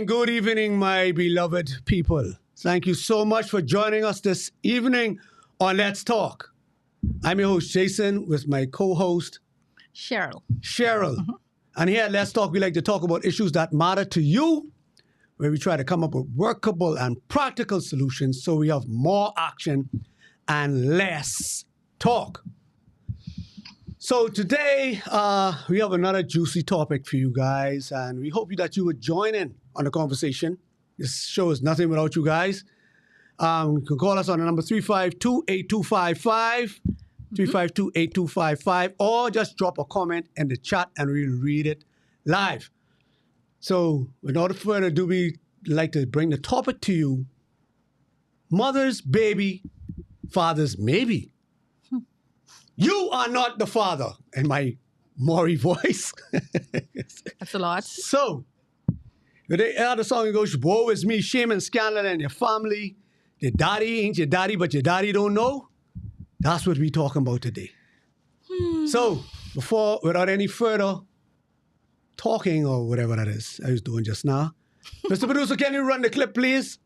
Good evening, my beloved people. Thank you so much for joining us this evening on Let's Talk. I'm your host, Jason, with my co-host, Cheryl. Mm-hmm. And here at Let's Talk, we like to talk about issues that matter to you, where we try to come up with workable and practical solutions so we have more action and less talk. So today, we have another juicy topic for you guys, and we hope that you would join in on the conversation. This show is nothing without you guys. You can call us on the number 352-8255, 352-8255, or just drop a comment in the chat and we'll read it live. So without further ado, we like to bring the topic to you: mother's baby, father's maybe. You are not the father, in my Maury voice. That's a lot. So, the other song goes, woe is me, shame and scandal in your family. Your daddy ain't your daddy, but your daddy don't know. That's what we're talking about today. So, without any further talking or whatever that is I was doing just now, Mr. Producer, can you run the clip, please?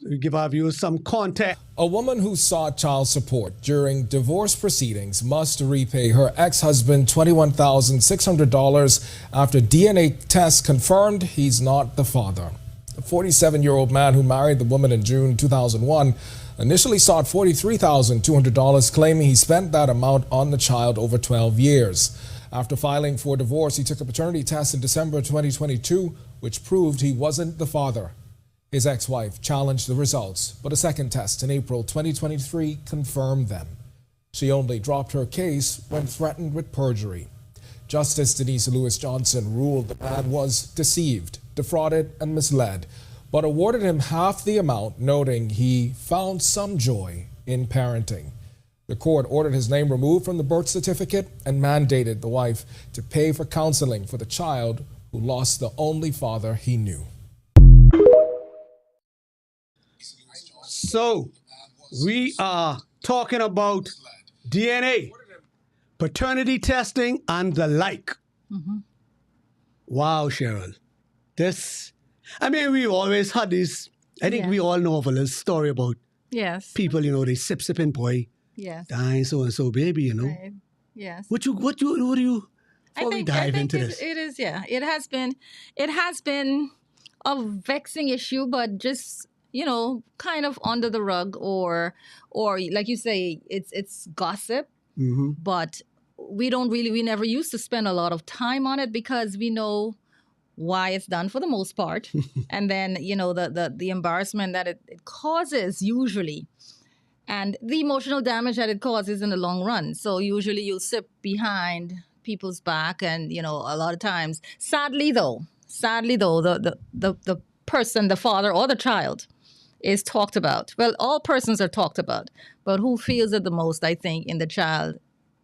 We give our viewers some context. A woman who sought child support during divorce proceedings must repay her ex-husband $21,600 after DNA tests confirmed he's not the father. The 47-year-old man who married the woman in June 2001 initially sought $43,200, claiming he spent that amount on the child over 12 years. After filing for divorce, he took a paternity test in December 2022, which proved he wasn't the father. His ex-wife challenged the results, but a second test in April 2023 confirmed them. She only dropped her case when threatened with perjury. Justice Denise Lewis Johnson ruled the man was deceived, defrauded, and misled, but awarded him half the amount, noting he found some joy in parenting. The court ordered his name removed from the birth certificate and mandated the wife to pay for counseling for the child who lost the only father he knew. So, we are talking about DNA, paternity testing, and the like. Mm-hmm. Wow, Cheryl. We always had this, I think we all know of a little story about people, they sipping boy, dying so-and-so baby, Right. Yes. What do you, before we dive into this? It is, It has been a vexing issue, but just, kind of under the rug or like you say, it's gossip, but we never used to spend a lot of time on it because we know why it's done for the most part. And then, the embarrassment that it causes usually and the emotional damage that it causes in the long run. So usually you'll sit behind people's back and, a lot of times, sadly though, the person, the father or the child is talked about. Well, all persons are talked about, but who feels it the most, I think, in the child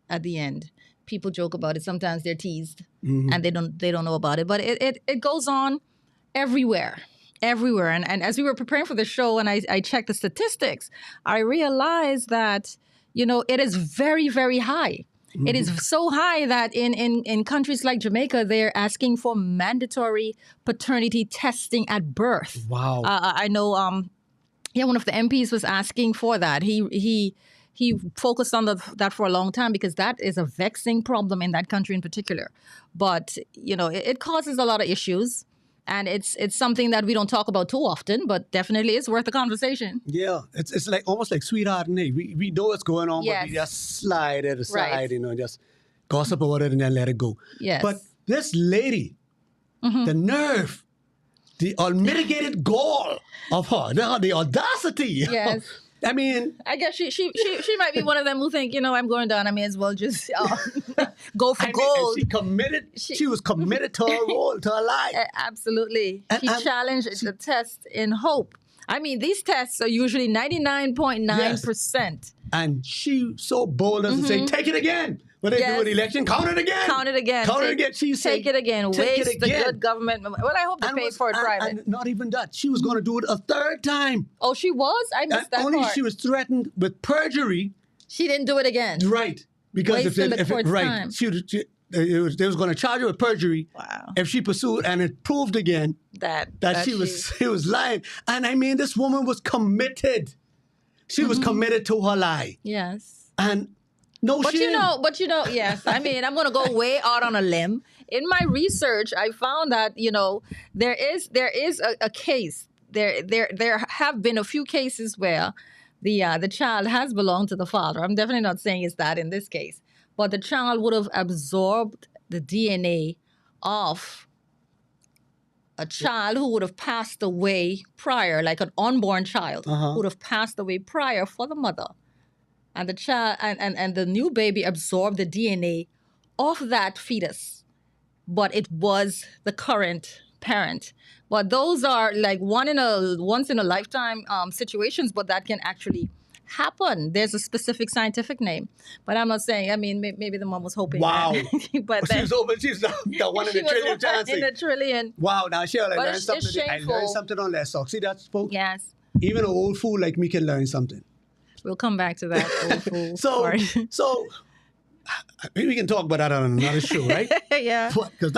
at the end. People joke about it. Sometimes they're teased and they don't know about it. But it goes on everywhere. And as we were preparing for the show and I checked the statistics, I realized that, it is very, very high. Mm-hmm. It is so high that in countries like Jamaica, they're asking for mandatory paternity testing at birth. Wow. I know one of the MPs was asking for that. He focused on that for a long time because that is a vexing problem in that country in particular. But, it causes a lot of issues. And it's something that we don't talk about too often, but definitely is worth a conversation. Yeah, it's like almost like sweetheart and hey, we know what's going on, but we just slide it aside, right. Just gossip about it and then let it go. Yes. But this lady the nerve, the unmitigated gall of her, the audacity. Yes. I mean, I guess she might be one of them who think, I'm going down. I may as well just go for gold. she committed. She was committed to her role, to her life. Absolutely. And- She and challenged the test in hope. I mean, these tests are usually 99.9%. And she so bold as to say, take it again. When they do an election, count it again. Count it again. Count it again. She said, take it again. take it Waste the again. good government. Well, I hope they paid for it private. And not even that. She was going to do it a third time. Oh, she was? I And missed that only part. she was threatened with perjury. She didn't do it again. Right. Because Wasting the court's time. they was going to charge her with perjury. Wow. If she pursued, and it proved again That she was lying. And I mean, this woman was committed. She was committed to her lie. Yes. And no But shame. yes. I mean, I'm going to go way out on a limb. In my research, I found that, there is a case. There have been a few cases where the child has belonged to the father. I'm definitely not saying it's that in this case. But the child would have absorbed the DNA of a child who would have passed away prior, like an unborn child who would have passed away prior for the mother. And the child and the new baby absorbed the DNA of that fetus, but it was the current parent. But those are like once in a lifetime situations, but that can actually happen. There's a specific scientific name, but I'm not saying. I mean, maybe the mom was hoping. Wow. That, but She's the one in she a was trillion one chances. in a trillion. Wow, now Cheryl, I But learned it's something. I shameful. learned something on Les Sox. See that, folks? Yes, Even an old fool like me can learn something. we'll come back to that old fool So, part. so maybe we can talk about that on another show, right? Yeah. Because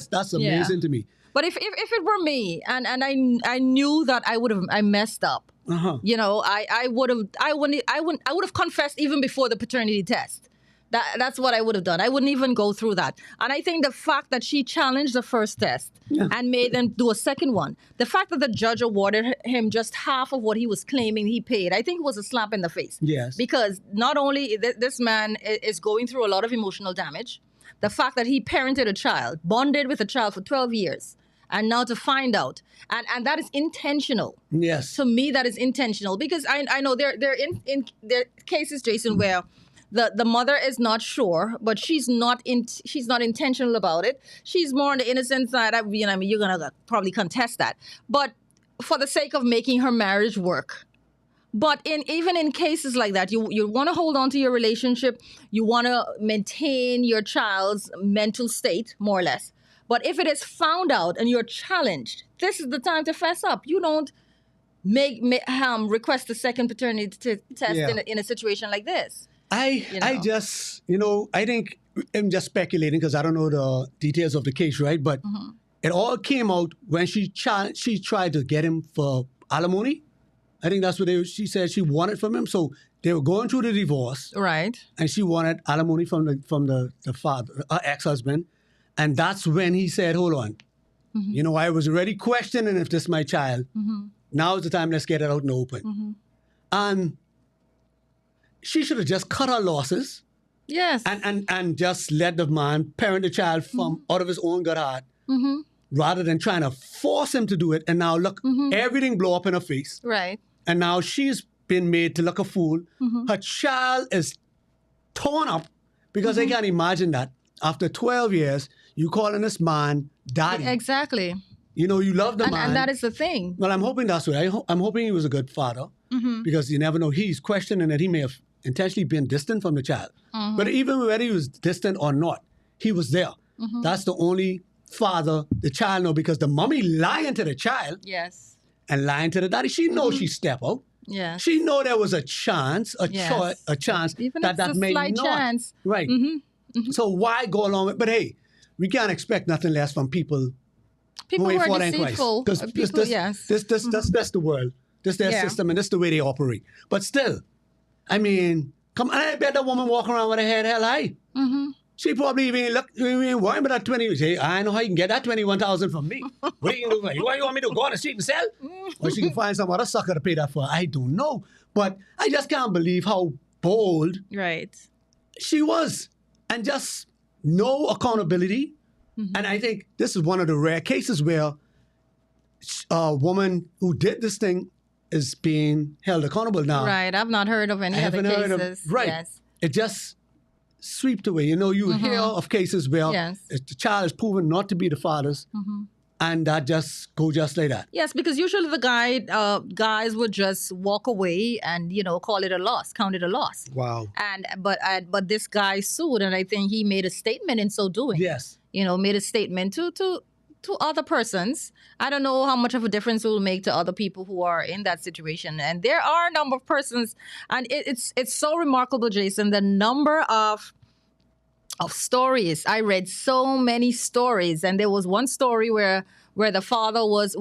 that's amazing to me. But if it were me and I knew that I messed up, I would have confessed even before the paternity test. That's what I would have done. I wouldn't even go through that. And I think the fact that she challenged the first test and made them do a second one, the fact that the judge awarded him just half of what he was claiming he paid, I think it was a slap in the face. Yes. Because not only this man is going through a lot of emotional damage, the fact that he parented a child, bonded with a child for 12 years, and now to find out, and that is intentional. Yes. To me, that is intentional because I know there are cases, Jason, where the mother is not sure, but she's not intentional about it. She's more on the innocent side. You're gonna probably contest that, but for the sake of making her marriage work. But even in cases like that, you want to hold on to your relationship. You want to maintain your child's mental state, more or less. But if it is found out and you're challenged, this is the time to fess up. You don't request a second paternity test in a situation like this. I just, I think I'm just speculating because I don't know the details of the case, right? But it all came out when she tried to get him for alimony. I think that's what she said she wanted from him. So they were going through the divorce. Right. And she wanted alimony from the father, her ex-husband. And that's when he said, hold on. I was already questioning if this is my child. Now is the time, let's get it out in the open. And she should have just cut her losses. Yes. And just let the man parent the child from out of his own good heart. Rather than trying to force him to do it. And now look, everything blow up in her face. Right. And now she's been made to look a fool. Her child is torn up because I can't imagine that. After 12 years, you calling this man daddy. Exactly. You love the man. And that is the thing. Well, I'm hoping that's right. I'm hoping he was a good father because you never know. He's questioning that he may have intentionally been distant from the child. But even whether he was distant or not, he was there. That's the only father the child know because the mommy lying to the child Yes. and lying to the daddy. She knows she step out. Yes. She know there was a chance, a chance Even that if that it's a may slight not. chance. Right. So why go along with? But hey, we can't expect nothing less from people People who who ain't are fought in Christ. deceitful. Because that's the world. That's their system, and that's the way they operate. But still, I mean, come on, I bet that woman walking around with her head held high. She probably even worrying about that 20. Say, I know how you can get that 21,000 from me. What are you going to do? You want me to go on the street and sell? Or she can find some other sucker to pay that for. I don't know. But I just can't believe how bold Right. she was. And just no accountability, And I think this is one of the rare cases where a woman who did this thing is being held accountable now. Right. I've not heard of any I other haven't heard of, cases. right. Yes. It just swept away. You know, you hear of cases where Yes. the child is proven not to be the father's, and that just go just like that. Yes, because usually the guys would just walk away and call it a loss, count it a loss. Wow. But this guy sued, and I think he made a statement in so doing. Yes. Made a statement to other persons. I don't know how much of a difference it will make to other people who are in that situation. And there are a number of persons, and it's so remarkable, Jason, the number of stories. I read so many stories, and there was one story where the father was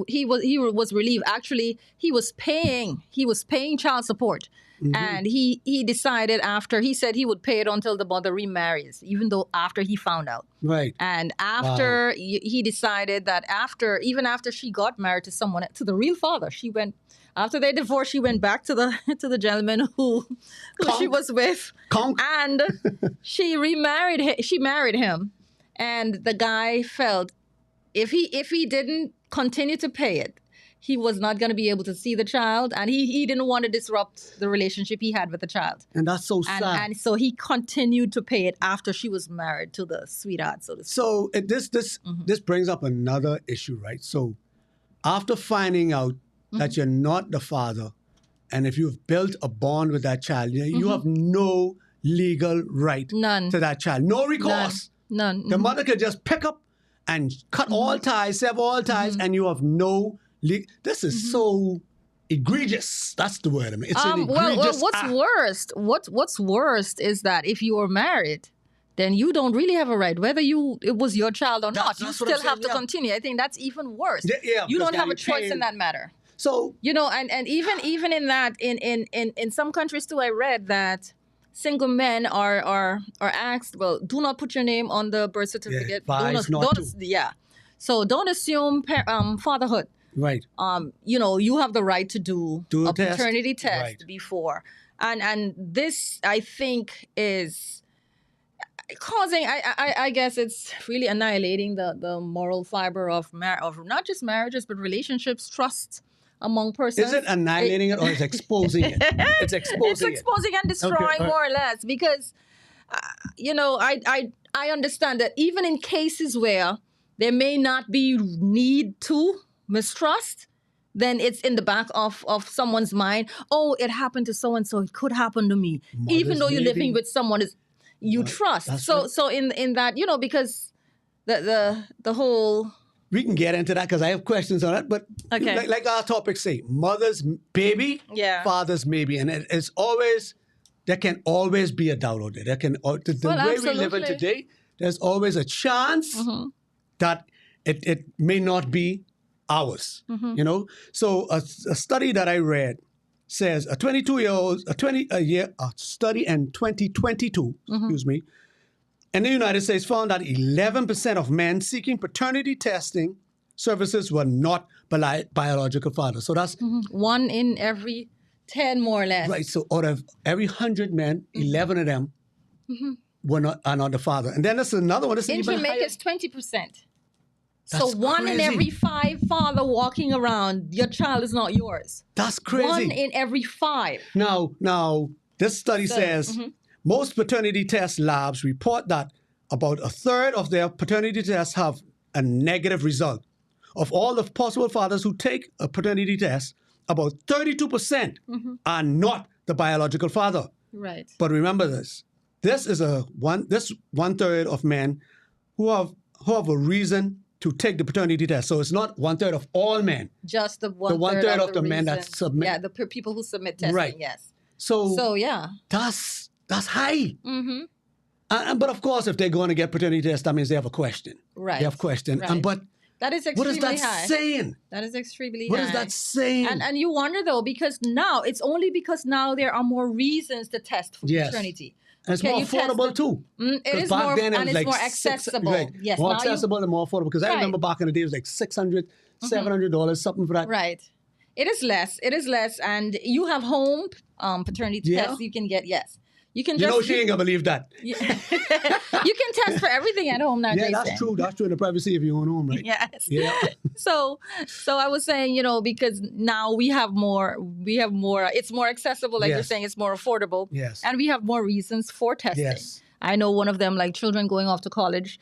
relieved. Actually, he was paying child support. And he decided he said he would pay it until the mother remarries, even though after he found out. Right. And after he decided that even after she got married to the real father, after they divorced, she went back to the gentleman who she was with. And she remarried him. She married him. And the guy felt if he didn't continue to pay it, he was not going to be able to see the child, and he didn't want to disrupt the relationship he had with the child. And that's so sad. And so he continued to pay it after she was married to the sweetheart, so to speak. So this brings up another issue, right? So after finding out that you're not the father, and if you've built a bond with that child, you have no legal right None. to that child. No recourse. None. The mother could just pick up and cut all ties, sever all ties, and you have no this is so egregious. That's the word. I mean, it's an egregious act. What's worst is that if you are married, then you don't really have a right, whether it was your child or not. You still have to continue. I think that's even worse. Yeah, you don't have a choice in that matter. So and even in that, in some countries too, I read that single men are asked, well, do not put your name on the birth certificate. So don't assume fatherhood. Right. You have the right to do a paternity test before. And this, I think, is causing, I guess it's really annihilating the moral fiber of not just marriages, but relationships, trust among persons. Is it annihilating it or is it exposing it? It's exposing It's exposing and destroying more or less, because, I understand that even in cases where there may not be need to mistrust, then it's in the back of someone's mind. Oh, it happened to so-and-so. It could happen to me. Even though you're living with someone you trust. So right. so in that, because the whole... We can get into that because I have questions on that. But okay. like our topic say, mother's baby, father's maybe. And it's always, there can always be a doubt out there. There can, the way we live in today, there's always a chance that it may not be ours, So a study that I read says a study in 2022, in the United States found that 11% of men seeking paternity testing services were not biological fathers. So that's 1 in every 10, more or less. Right. So out of every 100 men, 11 of them are not the father. And then there's another one. In Jamaica, it's 20%. So That's 1 in crazy. every 5 father walking around, your child is not yours. That's crazy. 1 in every 5. Now, this study says most paternity test labs report that about a third of their paternity tests have a negative result. Of all the possible fathers who take a paternity test, about 32% are not the biological father. Right. But remember this. This is one third of men who have a reason to take the paternity test. So it's not 1/3 of all men. Just the one third of the men that submit. Yeah, the people who submit testing, right. Yes. So yeah. That's high. But of course, if they're going to get paternity test, that means they have a question. Right. They have a question. Right. But that is what extremely is that high. saying? That is extremely What high. is that saying? And you wonder, though, because now there are more reasons to test for paternity. And it's more affordable too. It is back more, then it and was it's like more accessible. Right. Yes, more now accessible and more affordable. Because I remember back in the day, it was like $600, $700, something for that. Right. It is less. And you have home paternity tests you can get, yes. You can You just know she ain't gonna believe that. you can test for everything at home now, Yeah, Jason. that's true. That's true in the privacy of your own home, right? Yes. Yeah. So I was saying, because now we have more, it's more accessible, like you're Yes. saying, it's more affordable. Yes. And we have more reasons for testing. Yes. I know one of them, like children going off to college,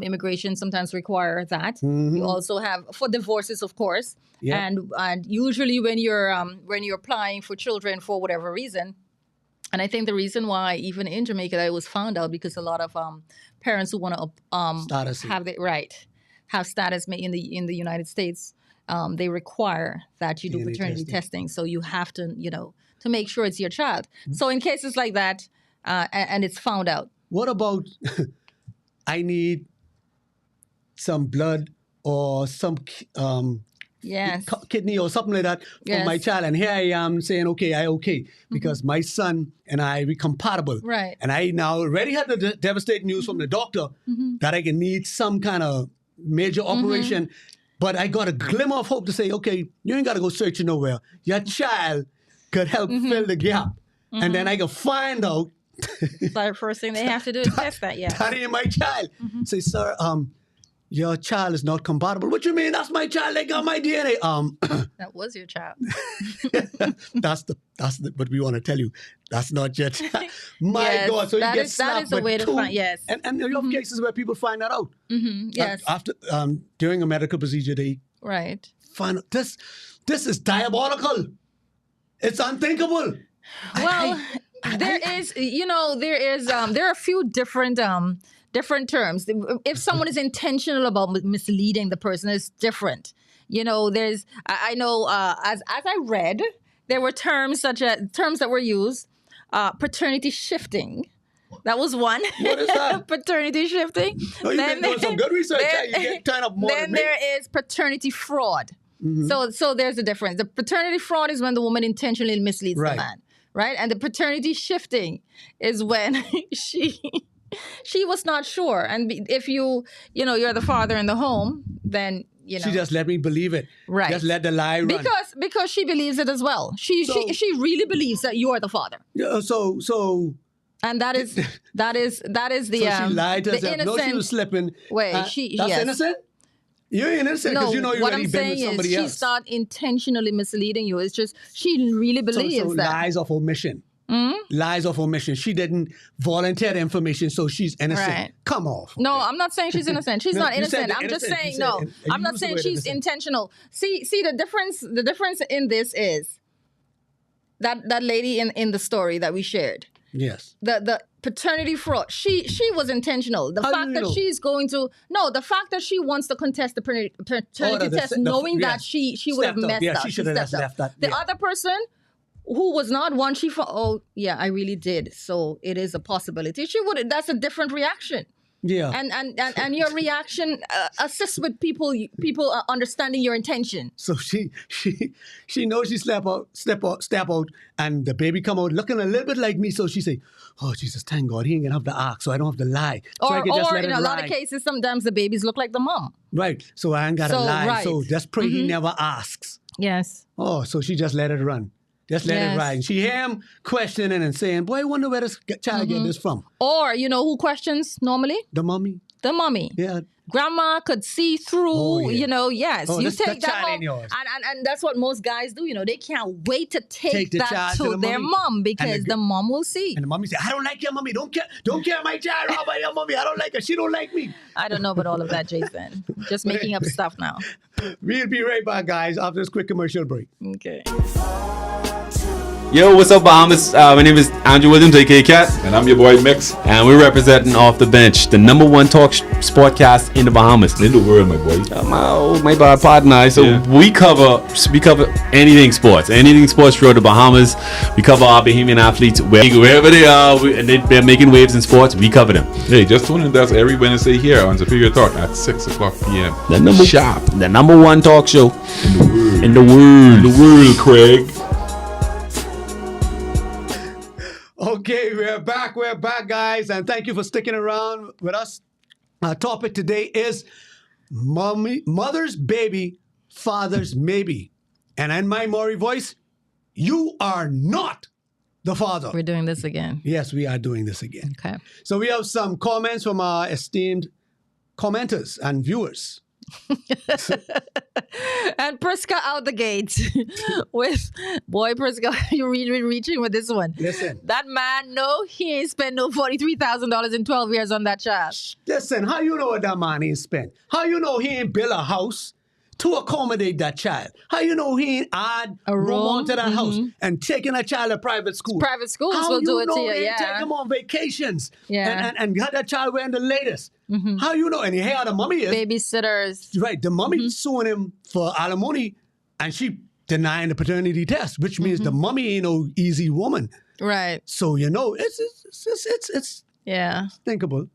immigration sometimes require that. You also have for divorces, of course. Yeah. And usually when you're applying for children for whatever reason, and I think the reason why even in Jamaica that it was found out because a lot of parents who want to Status. have status in the United States, they require that you do DNA paternity testing. testing. So you have to to make sure it's your child. So in cases like that, and it's found out. What about I need some blood or some Yes. kidney or something like that for my Yes. child, and here I am saying, okay, because my son and I we compatible, Right. And I now already had the devastating news from the doctor that I can need some kind of major operation, but I got a glimmer of hope to say, okay, you ain't got to go searching nowhere. Your child could help fill the gap, and then I can find out The first thing they have to do is test that. Yeah. that ain't my child. Say, sir, your child is not compatible. What you mean? That's my child. They got my DNA. That was your child. That's the. But we want to tell you that's not your child. My Yes, God! So you that get is slapped a with way to two- find. Yes. And you have cases where people find that out. Yes. After during a medical procedure, they Right. find out this is diabolical. It's unthinkable. Well, there are a few different terms. If someone is intentional about misleading the person, it's different. I know as I read, there were terms that were used, paternity shifting. That was one. What is that? Paternity shifting. No, you've been doing some good research. You get turned up more Then than me. there is paternity fraud. So there's a difference. The paternity fraud is when the woman intentionally misleads Right. the man, right? And the paternity shifting is when she was not sure. And if you're the father in the home, then She just let me believe it. Right. Just let the lie run. because she believes it as well. She really believes that you are the father. So And that is the she lied to the herself. innocent. No, she was slipping. Wait, That's yes. innocent? You ain't innocent because you know you what already I'm been saying with somebody is else. she's not intentionally misleading you. It's just she really believes so that. lies of omission. Lies of omission. She didn't volunteer the information, so she's innocent. Right. Come off. No, I'm not saying she's innocent. She's No, not you said innocent. I'm just innocent. saying You said no. in- I'm you not used the saying word she's innocent. intentional. See the difference. The difference in this is that lady in the story that we shared. Yes. The paternity fraud. She was intentional. The How do fact you that know? she's going to the fact that she wants to contest the paternity the- test, the- knowing yes. that she would have Stepped up. messed Yeah, up. she should have just stepped up. left that. The Yeah. other person who was not one, I really did. So it is a possibility. That's a different reaction. Yeah. And your reaction assists with people understanding your intention. So she knows she step out, and the baby come out looking a little bit like me. So she say, "Oh Jesus, thank God, he ain't gonna have to ask, so I don't have to lie. So I Or can just let in it a lot of ride." cases, sometimes the babies look like the mom. Right. So I ain't gotta So, lie. right. So just pray he never asks. Yes. Oh, so she just let it run. Just let Yes. it ride. And she hear him questioning and saying, "Boy, I wonder where this child get this from." Or who questions normally? The mommy. The mommy. Yeah. Grandma could see through, Oh, yeah. yes. Oh, you this- take that that child home. ain't yours. And that's what most guys do. They can't wait to take the that child to to the their mommy. mom because And the mom will see. And the mommy say, "I don't like your mommy. Don't care my child about your mommy. I don't like her. She don't like me." I don't know about all of that, Jason. Just making up stuff now. We'll be right back, guys, after this quick commercial break. Okay. Yo, what's up, Bahamas? My name is Andrew Williams, aka Cat, And I'm your boy Mix. and we're representing Off the Bench, the #1 talk sportcast in the Bahamas. In the world, my boy. My bad partner. So Yeah. we cover anything sports throughout the Bahamas. We cover our Bahamian athletes wherever they are, and they're making waves in sports. We cover them. Hey, just tune in. That's every Wednesday here on Superior Talk at 6 o'clock p.m. Sharp. The #1 talk show in the world. The world, Craig. Okay, we're back, guys, and thank you for sticking around with us. Our topic today is mother's baby, father's maybe. And in my Maury voice, you are not the father. We're doing this again. Yes, we are doing this again. Okay. So we have some comments from our esteemed commenters and viewers. And Priska out the gate with, boy, Priska, you're really reaching with this one. Listen. That man, no, he ain't spent no $43,000 in 12 years on that child. Listen, how you know what that man ain't spent? How you know he ain't built a house to accommodate that child? How you know he ain't add A room room? onto that house and taking a child to private school? Private schools How will you do it know to you, he ain't yeah. take him on vacations Yeah. and got that child wearing the latest? How you know? And here how the mommy is. Babysitters. Right, the mommy suing him for alimony and she denying the paternity test, which means the mommy ain't no easy woman. Right. So, you know, it's Yeah. thinkable.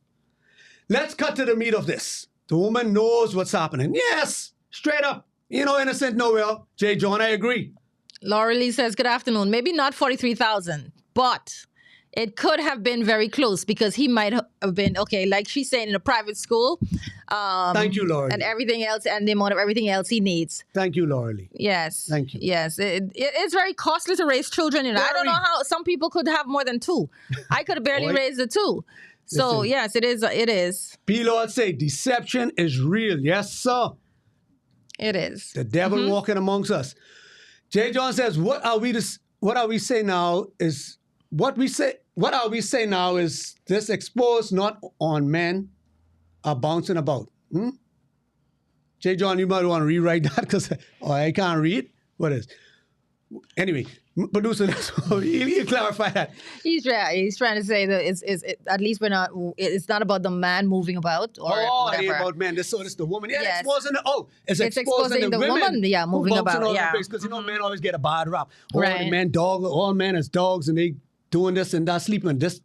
Let's cut to the meat of this. The woman knows what's happening. Yes, straight up. You know, innocent nowhere. J. John, I agree. Laura Lee says, good afternoon. Maybe not 43,000, but it could have been very close because he might have been, okay, like she's saying, in a private school. Thank you, Laura. And everything else, and the amount of everything else he needs. Thank you, Laura Lee. Yes. Thank you. Yes. It's very costly to raise children. And I don't Very. know how some people could have more than two. I could have barely Boy. raised the two. So, Listen. yes, it is. It is. P-Lord say deception is real. Yes, sir. It is. The devil walking amongst us. J. John says, what are we saying now is this exposed not on men are bouncing about. J. John, you might want to rewrite that because I can't read. What is? Anyway, producer, he'll clarify that. He's trying to say that at least it's not about the man moving about or It ain't whatever. about men. This is the woman. Yeah, Yes. it's exposing the women. woman, yeah, moving about, yeah. Because you know, men always get a bad rap. All Right. the men, all men is dogs, and they doing this and that, sleeping this.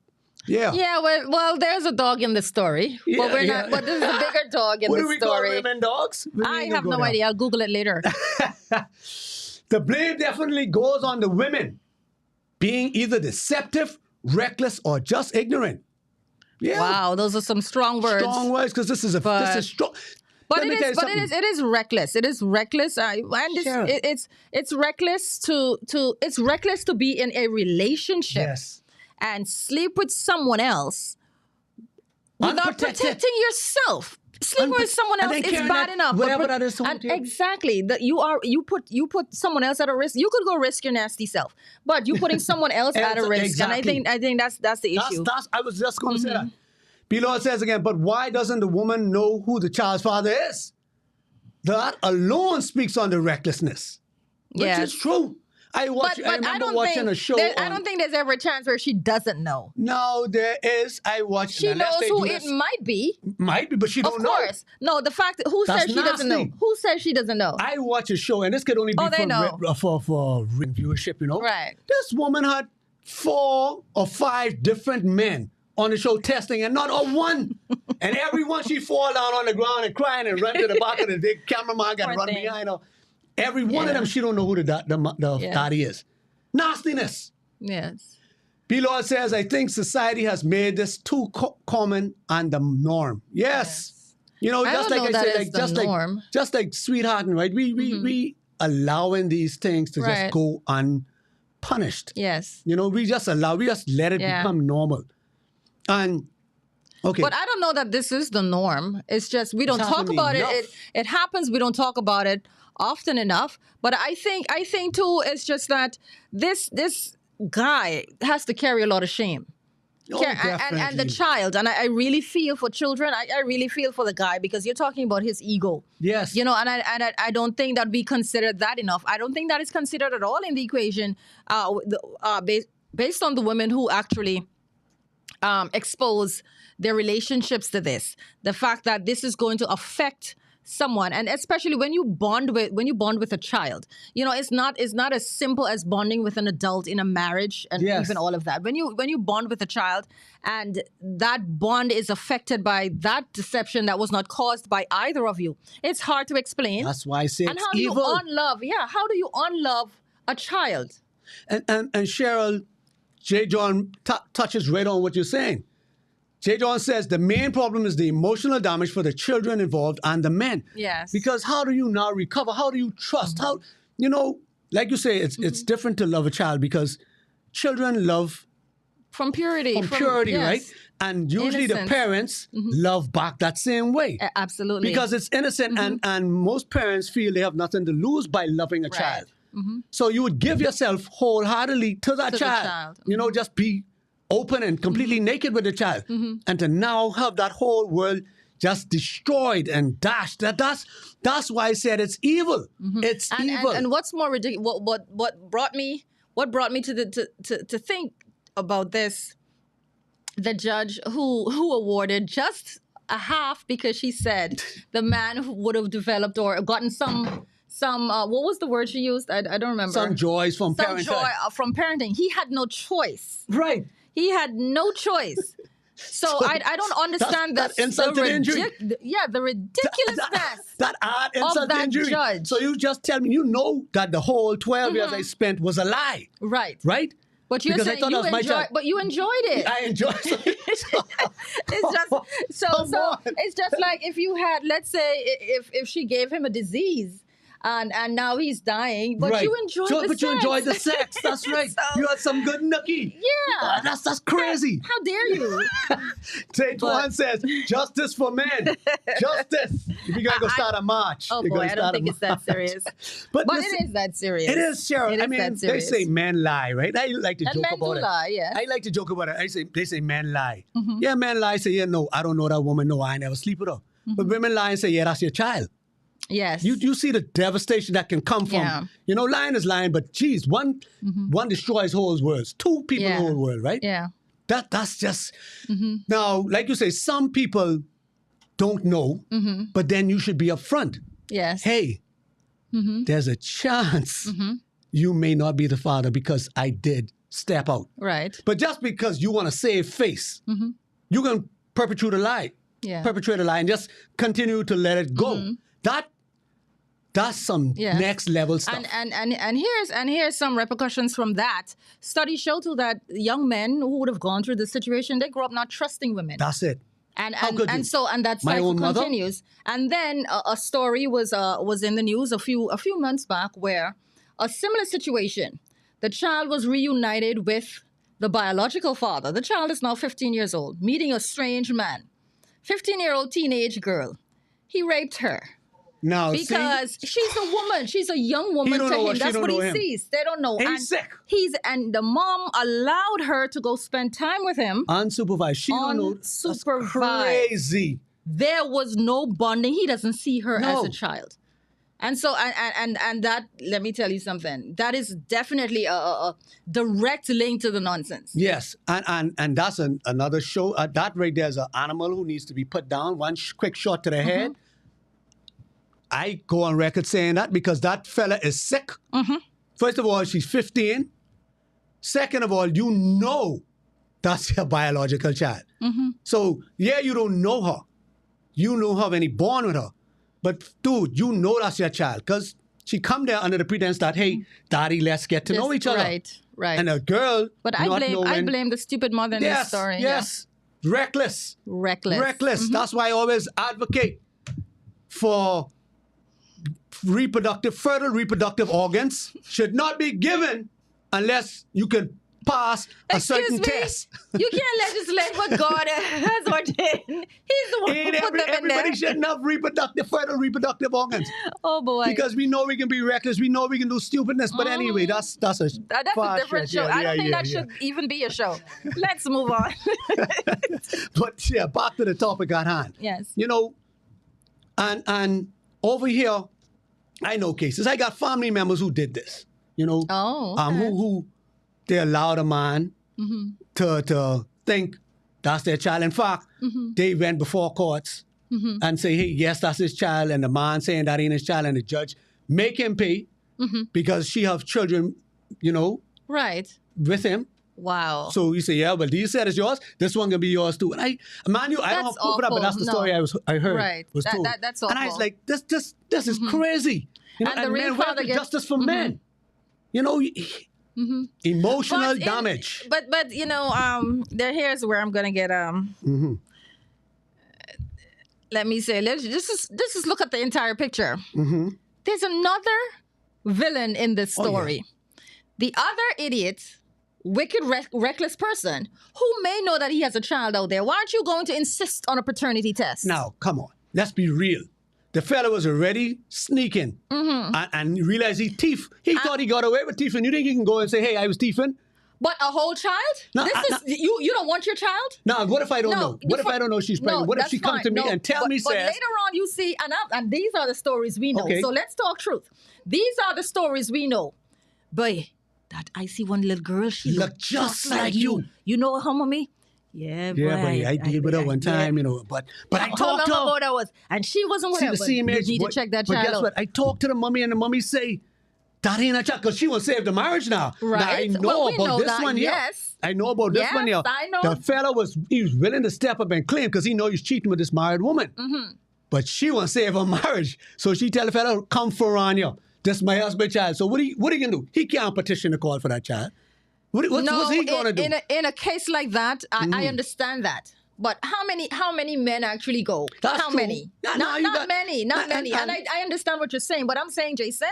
Yeah. Yeah, well, there's a dog in the story, Yeah, but we're yeah. not. But this is a bigger dog in What the do we call story. women dogs? I have no idea. I'll Google it later. The blame definitely goes on the women being either deceptive, reckless, or just ignorant. Yeah. Wow, those are some strong words. Strong words, because this is strong. But Let me tell you something. it is reckless. It is reckless. And Sure. it's reckless it's reckless to be in a relationship Yes. and sleep with someone else without Unprotected. protecting yourself. Sleeping with someone and else then is carrying bad that- enough. whatever that is, and too. exactly that you put someone else at a risk. You could go risk your nasty self, but you're putting someone else at a risk. Exactly. And I think that's the issue. I was just going to say that. P-Lord says again, but why doesn't the woman know who the child's father is? That alone speaks on the recklessness, which Yes. is true. I remember watching a show. I don't think there's ever a chance where she doesn't know. No, there is. I watched. She knows who it might be. Might be, but she Of don't know. course. No, the fact who That's says she doesn't know? nasty. Who says she doesn't know? I watch a show, and this could only be Oh, they know. for viewership, you know. Right. This woman had 4 or 5 different men on the show testing, and not a one. And every one she fall down on the ground and crying and run to the back of the big cameraman got Poor run thing. behind her. Every one of Yeah. them, she don't know who the Yeah. daddy is. Nastiness. Yes. P-Lord says, I think society has made this too common and the norm. Yes. You know, I just don't like know I that said, it's the norm. just like sweethearting, right? We allowing these things to Right. just go unpunished. Yes. You know, we just let it Yeah. become normal. And okay. But I don't know that this is the norm. It's just we don't talk happening about enough. it. It happens. We don't talk about it often enough. But I think too, it's just that this guy has to carry a lot of shame. Oh, And the definitely. child, and I really feel for children. I really feel for the guy because you're talking about his ego. Yes. You know, and I don't think that we consider that enough. I don't think that is considered at all in the equation. Based on the women who actually expose their relationships to this, the fact that this is going to affect someone, and especially when you bond with a child, you know, it's not as simple as bonding with an adult in a marriage and Yes. even all of that. When you bond with a child and that bond is affected by that deception that was not caused by either of you, it's hard to explain. That's why I say And it's how do you evil. unlove? Yeah, how do you unlove a child? And Cheryl, J. John touches right on what you're saying. J. John says the main problem is the emotional damage for the children involved and the men. Yes. Because how do you now recover? How do you trust? How, you know, like you say, it's different to love a child because children love From purity. from purity, yes. right? And usually the Innocence. parents love back that same way. Absolutely. Because it's innocent, and most parents feel they have nothing to lose by loving a Right. child. So you would give yourself wholeheartedly to that To the child. child. You know, just be open and completely naked with the child. And to now have that whole world just destroyed and dashed. That's why I said it's evil. It's evil. And what's more ridiculous? What brought me to think about this? The judge who awarded just a half because she said the man who would have developed or gotten some what was the word she used? I don't remember. Some joys from Some parenthood. joy from parenting. He had no choice. Right. He had no choice. So I don't understand that insult to injury. the ridiculousness. That add insult to that injury. judge. So you just tell me, you know that the whole 12 years I spent was a lie, Right. right? But you're Because I saying thought you that was my enjoyed, child. but you enjoyed it. I enjoy it. It's just Come so on. it's just like if you had, let's say, if she gave him a disease and now he's dying, but Right. you enjoyed So- the but sex. you enjoyed the sex. That's right. So- You had some good nookie. Yeah. That's crazy. How dare you? Tate One says, justice for men. Justice. If you're going to go start a march. Oh you're boy, gonna I don't start a think it's that march. serious. But But listen, it is that serious. It is, Cheryl. It I is mean, that they serious. say men lie, right? I like to And joke men about do it. lie, yes. I like to joke about it. They say men lie. Yeah, men lie. Say, yeah, no, I don't know that woman. No, I never sleep with her. But women lie and say, yeah, that's your child. Yes. You see the devastation that can come from. Yeah. You know, lying is lying, but geez, one destroys whole worlds. Two people Yeah. whole world, right? Yeah. That's just now, like you say, some people don't know, but then you should be upfront. Yes. Hey, there's a chance you may not be the father because I did step out. Right. But just because you want to save face, you can perpetrate a lie. Yeah. Perpetrate a lie and just continue to let it go. That's some Yeah. next level stuff. And here's some repercussions from that. Studies show too that young men who would have gone through this situation, they grow up not trusting women. That's it. And How could you? that My cycle own mother? continues. And then a story was in the news a few months back where a similar situation. The child was reunited with the biological father. The child is now 15 years old, meeting a strange man. 15-year-old teenage girl. He raped her. Now, Because she's a woman, she's a young woman don't to know him. her, she That's don't what know he him. sees. They don't know. And And he's sick. And the mom allowed her to go spend time with him. unsupervised. She don't know. That's Unsupervised. crazy. There was no bonding. He doesn't see her as No. a child. And so and that, let me tell you something. That is definitely a direct link to the nonsense. Yes, and that's another show. That right there is an animal who needs to be put down. One quick shot to the head. I go on record saying that because that fella is sick. First of all, she's 15. Second of all, you know that's your biological child. So, yeah, you don't know her. You know her when you born with her. But, dude, you know that's your child because she come there under the pretense that, hey, daddy, let's get to know each other. Right. And a girl But I not blame knowing, the stupid mother in this story. Yes. Reckless. Yeah. Reckless. That's why I always advocate for fertile reproductive organs should not be given unless you can pass a certain test. You can't legislate what God has ordained. He's the one who put them in Everybody there. shouldn't have fertile reproductive organs Oh boy. because we know we can be reckless. We know we can do stupidness. But anyway, that's a That's far a different stretch. show. Yeah, I don't think yeah, that yeah. should even be a show. Let's move on. But yeah, back to the topic at hand. Yes. You know, and over here, I know cases. I got family members who did this. You know, Oh, okay. who they allowed a man to think that's their child. In fact, they went before courts and say, hey, yes, that's his child, and the man saying that ain't his child, and the judge make him pay because she have children, you know, Right. with him. Wow. So you say, yeah, well, you said it's yours. This one can be yours too. And I don't have That's proof of that, but that's the awful. story No. I heard. Right. Was told. That's And I was awful. like, this is crazy. You know, And the and real men, where's father the gets- justice for men? You know, emotional But damage. But you know, here's where I'm gonna get Let me say, let's just look at the entire picture. There's another villain in this Oh, yeah. story. The other idiot wicked, reckless person who may know that he has a child out there, why aren't you going to insist on a paternity test? Now, come on. Let's be real. The fella was already sneaking and realized he thief. He thought he got away with thieving. You think he can go and say, hey, I was thieving? But a whole child? No, You don't want your child? Now, what if I don't know? What if I don't know she's pregnant? What if she comes to me and tell me, but says... later on you see, and these are the stories we know. Okay. So let's talk truth. These are the stories we know. Boy, that I see one little girl, she Look look just like you. You know her, mommy? Yeah, boy. Yeah, but I deal with her one time, you know. But I talked to her. How long ago that was? And she wasn't with See her. the But same you age. need to check that but child guess out. what? I talked to the mummy, and the mummy say, that ain't a child, because she won't save the marriage now. Right. Now, I know Well, we about know this that, one here. yes. I know about this Yes, one here. I know. The fella was willing to step up and claim because he know he's cheating with this married woman. But she won't save her marriage. So she tell the fella, come for on you. This is my husband's child. So what are you going to do? He can't petition to call for that child. What's he going to do? In a case like that, I understand that. But how many men actually go? That's how true. many? No, Not many. And I understand what you're saying, but I'm saying, Jason,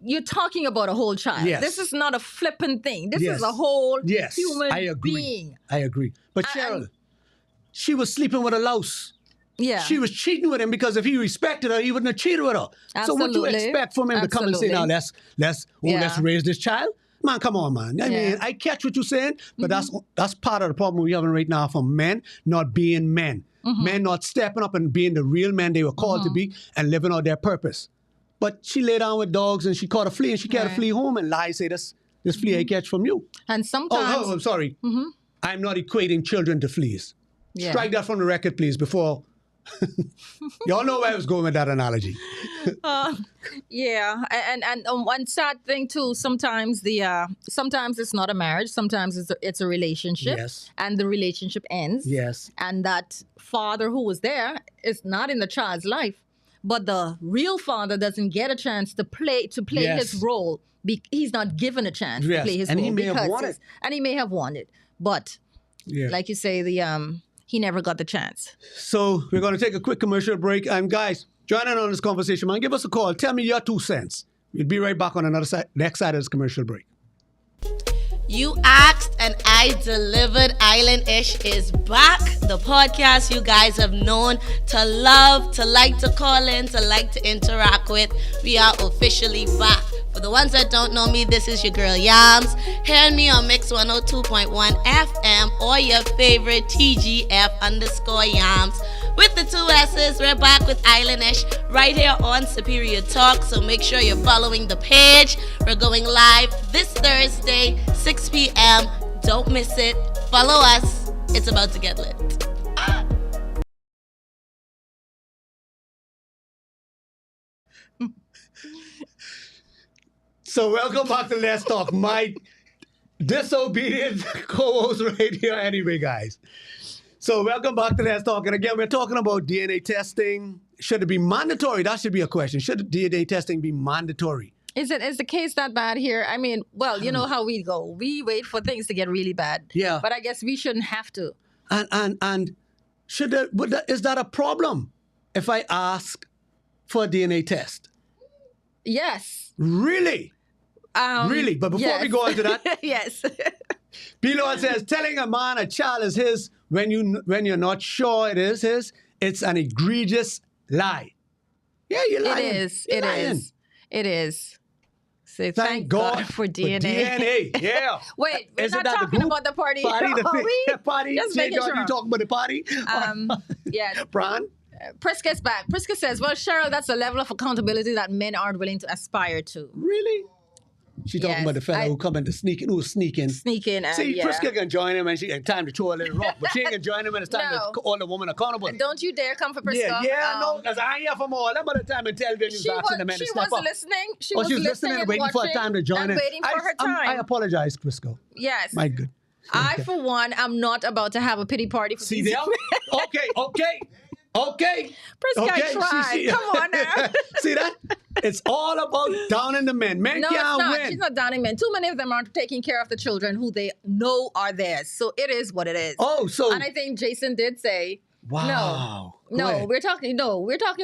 you're talking about a whole child. Yes. This is not a flippant thing. This Yes. is a whole Yes, human I agree. being. I agree. But Cheryl, she was sleeping with a louse. Yeah. She was cheating with him because if he respected her, he wouldn't have cheated with her. So what do you Absolutely. expect from him to come and say, now let's raise this child? Man, come on, man. I mean, I catch what you're saying, but that's part of the problem we're having right now from men not being men. Men not stepping up and being the real men they were called to be and living out their purpose. But she lay down with dogs and she caught a flea and she carried a flea home and lied, say this flea I catch from you. And sometimes Oh, I'm sorry. I'm not equating children to fleas. Yeah. Strike that from the record, please, before... Y'all know where I was going with that analogy. Yeah, and one sad thing too. Sometimes sometimes it's not a marriage. Sometimes it's a relationship. Yes. And the relationship ends. Yes. And that father who was there is not in the child's life, but the real father doesn't get a chance to play Yes. his role. He's not given a chance to Yes. play his And role. he may have won it. And he may have won it, but like you say, he never got the chance. So we're going to take a quick commercial break. And guys, join in on this conversation, man. Give us a call. Tell me your 2 cents. We'll be right back on next side of this commercial break. You asked and I delivered. Island-ish is back. The podcast you guys have known to love, to like to call in, to like to interact with. We are officially back. For the ones that don't know me, this is your girl Yams. Hearing me on Mix 102.1 FM or your favorite TGF_Yams. With the 2 S's, we're back with Island-ish right here on Superior Talk. So make sure you're following the page. We're going live this Thursday, 6 p.m. Don't miss it. Follow us. It's about to get lit. So welcome back to Let's Talk. My disobedient co-host right here anyway, guys. So welcome back to Let's Talk. And again, we're talking about DNA testing. Should it be mandatory? That should be a question. Should DNA testing be mandatory? Is the case that bad here? I mean, well, you know how we go. We wait for things to get really bad. Yeah. But I guess we shouldn't have to. And is that a problem if I ask for a DNA test? Yes. Really? Really? But before we go into that, yes. P-Lord says, telling a man a child is his when you're not sure it is his, it's an egregious lie. Yeah, you're lying. It is. You're It lying. is. It is. Say Thank God for DNA. DNA, yeah. Wait, we're Isn't not that the talking group? about the party. Party, Are we? the party. Just Say, making God, sure. you talking about the party? Yeah. Bron? Priska's back. Priska says, well, Cheryl, that's a level of accountability that men aren't willing to aspire to. Really? She talking Yes, about the fella who come in to sneak, who's sneaking. Sneaking. See, yeah. Priska can join him and she had time to throw a little rock, but she ain't gonna join him and it's time No. to hold the woman accountable. Don't you dare come for Priska. No, because I ain't here for more. That by the time in television news She asking the men to was step up. listening. She Oh, was she was listening listening and and waiting for a watching time to join and in. waiting for her time. I apologize, Crisco. Yes. My good. I, for one, am not about to have a pity party for See these there? Okay. Priska, I tried. Come on now. See that? It's all about downing the men. Men No, it's can't not. win. She's not downing men. Too many of them aren't taking care of the children who they know are theirs. So it is what it is. Oh, so And I think Jason did say, wow. No, ahead. we're talking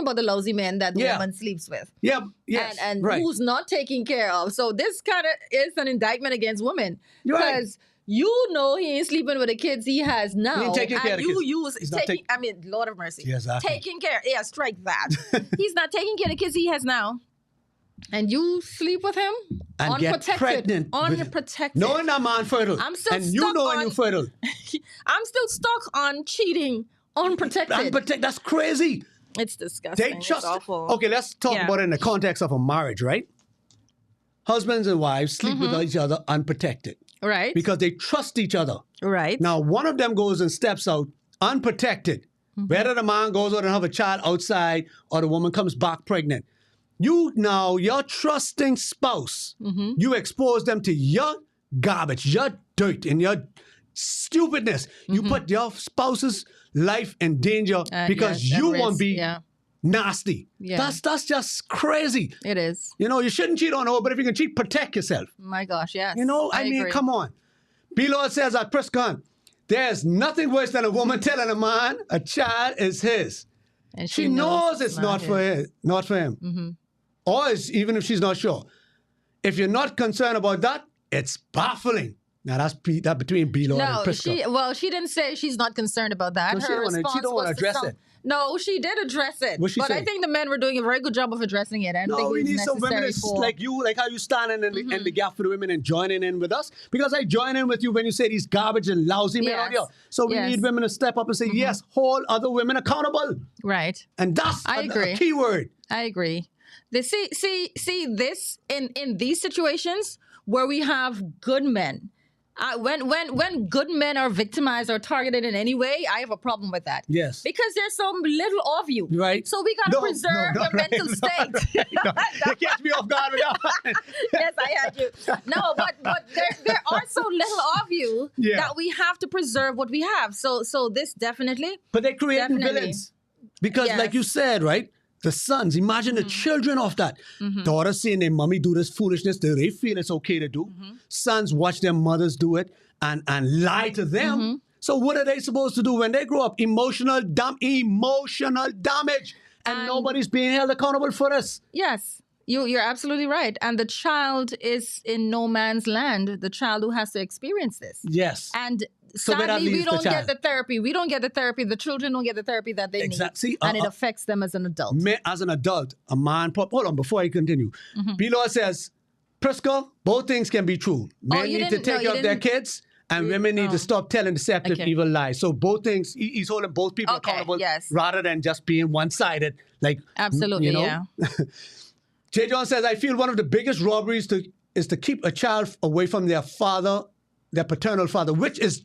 about the lousy men that the Yeah. woman sleeps with. Yeah, yes, and right. who's not taken care of. So this kind of is an indictment against women. You're right. Because you know he ain't sleeping with the kids he has now. He ain't taking care and of the you kids. use He's not taking, I mean, Lord of mercy. Yeah, exactly. Taking care. Yeah, strike that. He's not taking care of the kids he has now. And you sleep with him And get unprotected. pregnant. with- Unprotected. Knowing that man fertile. I'm still and you stuck knowing on- you fertile. I'm still stuck on cheating unprotected. That's crazy. It's disgusting. They just it's awful. okay. Let's talk Yeah. about it in the context of a marriage, right? Husbands and wives sleep with each other unprotected Right. because they trust each other. Right. Now, one of them goes and steps out unprotected. Whether the man goes out and have a child outside or the woman comes back pregnant, your trusting spouse, you expose them to your garbage, your dirt, and your stupidness. You put your spouse's life in danger because yes, you at won't risk, be yeah. nasty. Yeah. That's just crazy. It is. You know, you shouldn't cheat on her, but if you can cheat, protect yourself. My gosh, yes. You know, I mean, agree. come on. B-Lord says at Prescott, there's nothing worse than a woman telling a man a child is his. And She knows it's not for his. him, not for him. Mm-hmm. Or even if she's not sure. If you're not concerned about that, it's baffling. Now that's that between B-Lord and No, Prisca. she didn't say she's not concerned about that. No, she Her don't wanna- she response don't wanna was to address some- it. No, she did address it. What'd she but say? I think the men were doing a very good job of addressing it. I don't No, think we it's need some women necessary that's for like you, like how you standing in the gap for the women and joining in with us. Because I join in with you when you say these garbage and lousy men out Yes. here. So we Yes. need women to step up and say, yes, hold other women accountable. Right. And that's I a agree. key word. I agree. See this in these situations where we have good men. When good men are victimized or targeted in any way, I have a problem with that. Yes. Because there's so little of you. Right. So we gotta No, preserve no, your right, mental no. state. You catch me off guard with that one. Yes, I had you. No, but there are so little of you Yeah. that we have to preserve what we have. So this definitely. But they're creating Definitely. villains. Because Yes. like you said, right? The sons, imagine the children of that. Daughters seeing their mommy do this foolishness that they feel it's okay to do. Sons watch their mothers do it and lie to them. So what are they supposed to do when they grow up? Emotional damage. And nobody's being held accountable for this. Yes, you're absolutely right. And the child is in no man's land. The child who has to experience this. Yes. And So where that sadly, we leaves the don't get child? the therapy. We don't get the therapy. The children don't get the therapy that they Exactly. need. And it affects them as an adult. As an adult, a man, hold on, before I continue. B-Law says, Prisca, both things can be true. Men you need to didn't- take no, you care of their didn't- kids, and women need to stop telling deceptive, Okay. evil lies. So both things, he's holding both people Okay, accountable yes. rather than just being one-sided. Like, Absolutely, you know? yeah. J. John says, I feel one of the biggest robberies is to keep a child away from their father, their paternal father, which is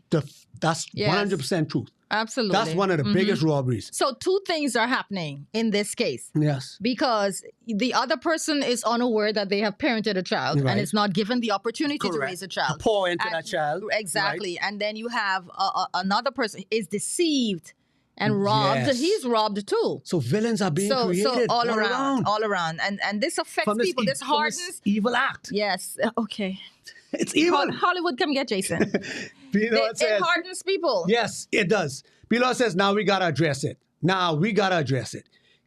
that's Yes. 100% truth. Absolutely. That's one of the biggest robberies. So two things are happening in this case. Yes. Because the other person is unaware that they have parented a child Right. and is not given the opportunity to Correct. raise a child. To pour into And- that child. Exactly. And then you have another person is deceived and robbed. Yes. He's robbed too. So villains are being created So all around. And this affects From people. This from hardens. evil act. Yes. Okay. It's evil. Hollywood, come get Jason. Bilal It says, hardens people. yes, it does. Bilal says, now we got to address it.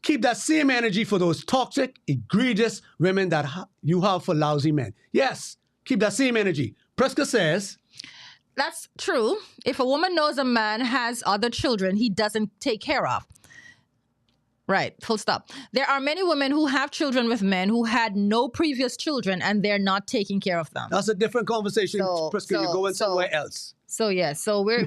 Keep that same energy for those toxic, egregious women that you have for lousy men. Yes, keep that same energy. Prescott says, That's true. If a woman knows a man has other children he doesn't take care of. Right, full stop. There are many women who have children with men who had no previous children and they're not taking care of them. that's a different conversation. Prescott, you're going somewhere else. So yes, so we're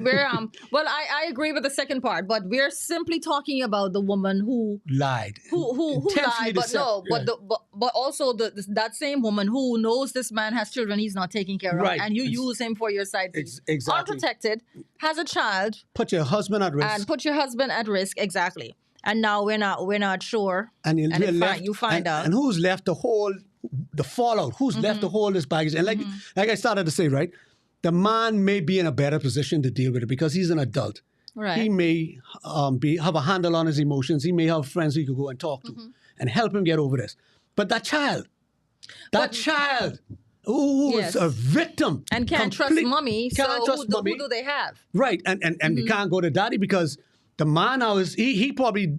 well, I agree with the second part, but we're simply talking about the woman who Lied. who Intentionally lied, but no, deceptive. but also that same woman who knows this man has children he's not taking care of, Right. and you use him for your side piece. Exactly. Unprotected, has a child, Put your husband at risk. and put your husband at risk. Exactly. And now we're not sure. And you're if left, you find out. And who's left to hold the fallout? Who's left to hold this baggage? And like I started to say, right, the man may be in a better position to deal with it because he's an adult. Right. He may have a handle on his emotions. He may have friends he could go and talk to and help him get over this. But that child who Yes. is a victim. And can't trust mommy. Can't So trust mommy. who do they have? Right. And they can't go to daddy because the man now is he probably,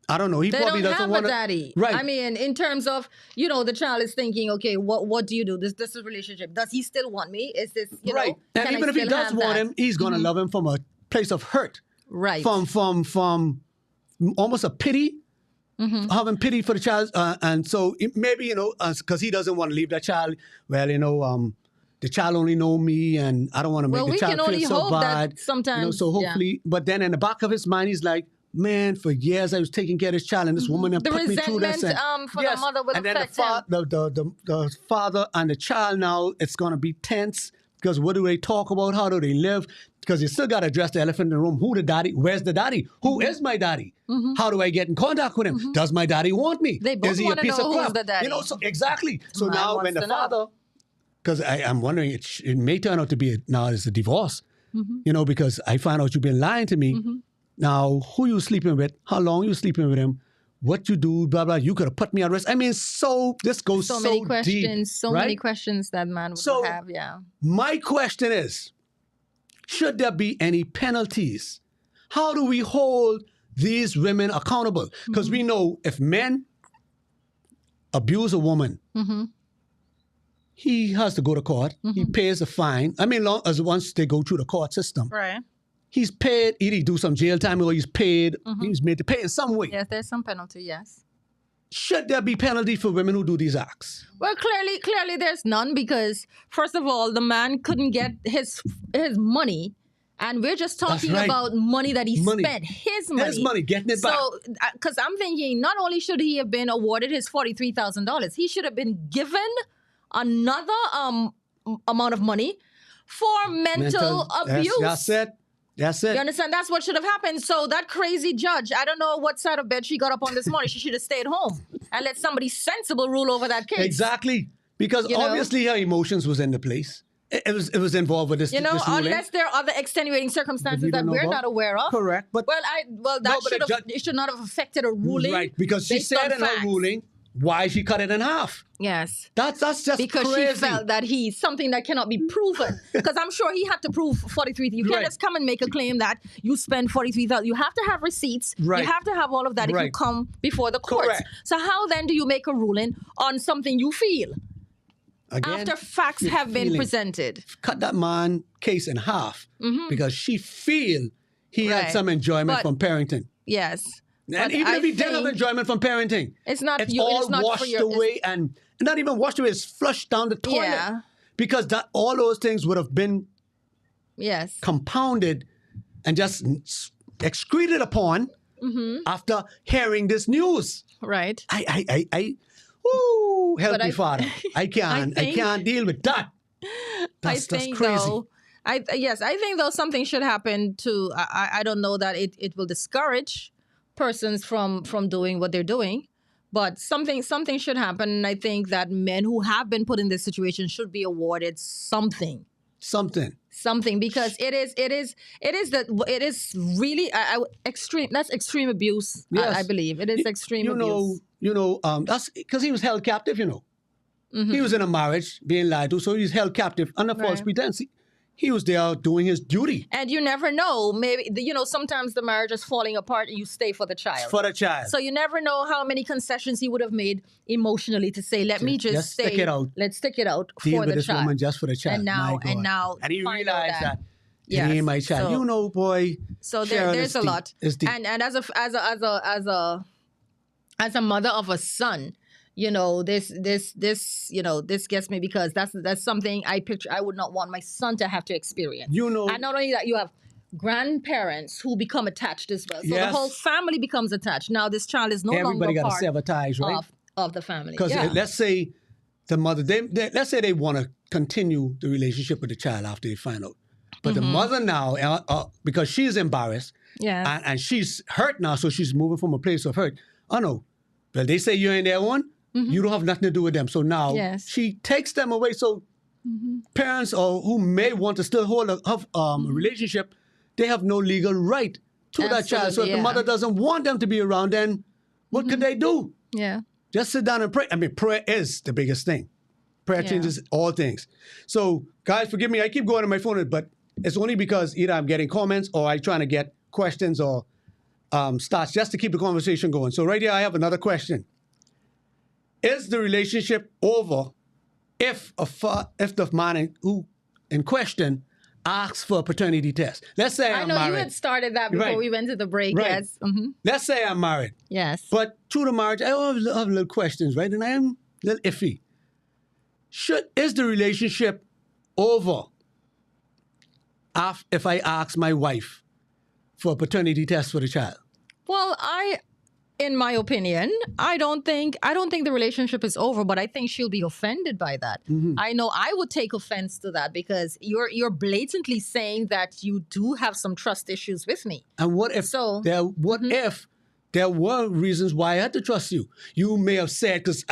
I don't know, he They probably don't doesn't have want a daddy. Right. I mean, in terms of, the child is thinking, okay, what do you do? This is a relationship. Does he still want me? Is this, right. And can I even if he still does have want that? him, he's gonna love him from a place of hurt. Right. From almost a pity. Having pity for the child, and so maybe because he doesn't want to leave that child. Well, the child only know me, and I don't want to make Well, the we child can only feel so hope bad. that sometimes, so hopefully, but then in the back of his mind, he's like, "Man, for years I was taking care of this child, and this woman The put me through this." resentment, for the mother will and then affect him. the father and the child now, it's going to be tense because what do they talk about? How do they live? Because you still got to address the elephant in the room. Who the daddy? Where's the daddy? Who is my daddy? How do I get in contact with him? Does my daddy want me? They both is he a wanna piece know of who's crap? the daddy. So exactly. So Man now wants when the to know. father, because I'm wondering, it may turn out to be now it's a divorce. Because I find out you've been lying to me. Now, who you sleeping with? How long you sleeping with him? What you do? Blah blah. You could have put me at risk. I mean, this goes so many deep, questions, so right? many questions that man would So- have, yeah. My question is, should there be any penalties? How do we hold these women accountable? Because we know if men abuse a woman, he has to go to court. He pays a fine. I mean, long as once they go through the court system, Right. he's paid. Either he do some jail time or he's paid. He's made to pay in some way. Yes, there's some penalty, yes. Should there be penalty for women who do these acts? Well, clearly there's none because, first of all, the man couldn't get his money. And we're just talking right. about money that he Money. spent, his money. His money, getting it back. So, because I'm thinking, not only should he have been awarded his $43,000, he should have been given another amount of money for mental abuse. That's it. That's it. You understand? That's what should have happened. So that crazy judge, I don't know what side of bed she got up on this morning. She should have stayed home and let somebody sensible rule over that case. Exactly. Because You know? obviously her emotions was in the place. It was involved with this. You know, this ruling. unless there are other extenuating circumstances we that don't know we're about. not aware of. Correct. But that but the it should not have affected a ruling. right, because she based said on in facts. her ruling why she cut it in half. Yes. That's just Because crazy. she felt that he's something that cannot be proven. Because I'm sure he had to prove 43. You can't Right. just come and make a claim that you spend 43,000. You have to have receipts. Right. You have to have all of that if you Right. come before the courts. Correct. So how then do you make a ruling on something you feel Again, after facts have been feeling. presented? Cut that man case in half because she feel he had Right. some enjoyment But- from parenting. Yes. And But even I if he did have think enjoyment from parenting, it's not it's you. all It's not for washed your. away and not even washed away. It's flushed down the toilet Yeah. because that all those things would have been Yes. compounded and just excreted upon after hearing this news. Right. Help But me, I- Father. I can't think- deal with that. That's think crazy. though. I think though something should happen to. I don't know that it will discourage persons from doing what they're doing, but something should happen. And I think that men who have been put in this situation should be awarded something. Something. Because it is really extreme. That's extreme abuse. Yes. I believe it is extreme abuse. That's because he was held captive, He was in a marriage being lied to, so he's held captive under false Right. pretense. He was there doing his duty And you never know. Maybe sometimes the marriage is falling apart and you stay for the child. for the child. So you never know how many concessions he would have made emotionally to say, "Let me just Just stay. stick it out. Let's stick it out Deal for with the this child." woman just for the child. And now, My God. and he find out realized that it Yes. ain't my child. So- Boy. So Cheryl, there's it's a deep. lot. It's deep. And as a mother of a son, this gets me because that's something I picture. I would not want my son to have to experience. And not only that, you have grandparents who become attached as well. So Yes. the whole family becomes attached. Now this child is no Everybody longer got to part sever ties, right? of the family. Because Yeah. let's say the mother, let's say they want to continue the relationship with the child after they find out. But the mother now, because she's embarrassed Yeah. and she's hurt now, so she's moving from a place of hurt. Oh no, well, they say you're in their one, you don't have nothing to do with them. So now Yes. she takes them away. So parents or who may want to still hold a relationship, they have no legal right to that child. So if Absolutely, the yeah. mother doesn't want them to be around, then what could they do? Yeah. Just sit down and pray. I mean, prayer is the biggest thing. Prayer Yeah. changes all things. So, guys, forgive me. I keep going on my phone, but it's only because either I'm getting comments or I'm trying to get questions or starts, just to keep the conversation going. So right here, I have another question. Is the relationship over if the man who in question asks for a paternity test? Let's say I'm I know married. you had started that before Right. we went to the break. Right. Yes. Mm-hmm. Let's say I'm married. Yes. But through the marriage, I have little questions, right? And I am a little iffy. Is the relationship over if I ask my wife for a paternity test for the child? Well, in my opinion, I don't think the relationship is over, but I think she'll be offended by that. Mm-hmm. I know I would take offense to that because you're blatantly saying that you do have some trust issues with me. And what if if there were reasons why I had to trust you? You may have said, because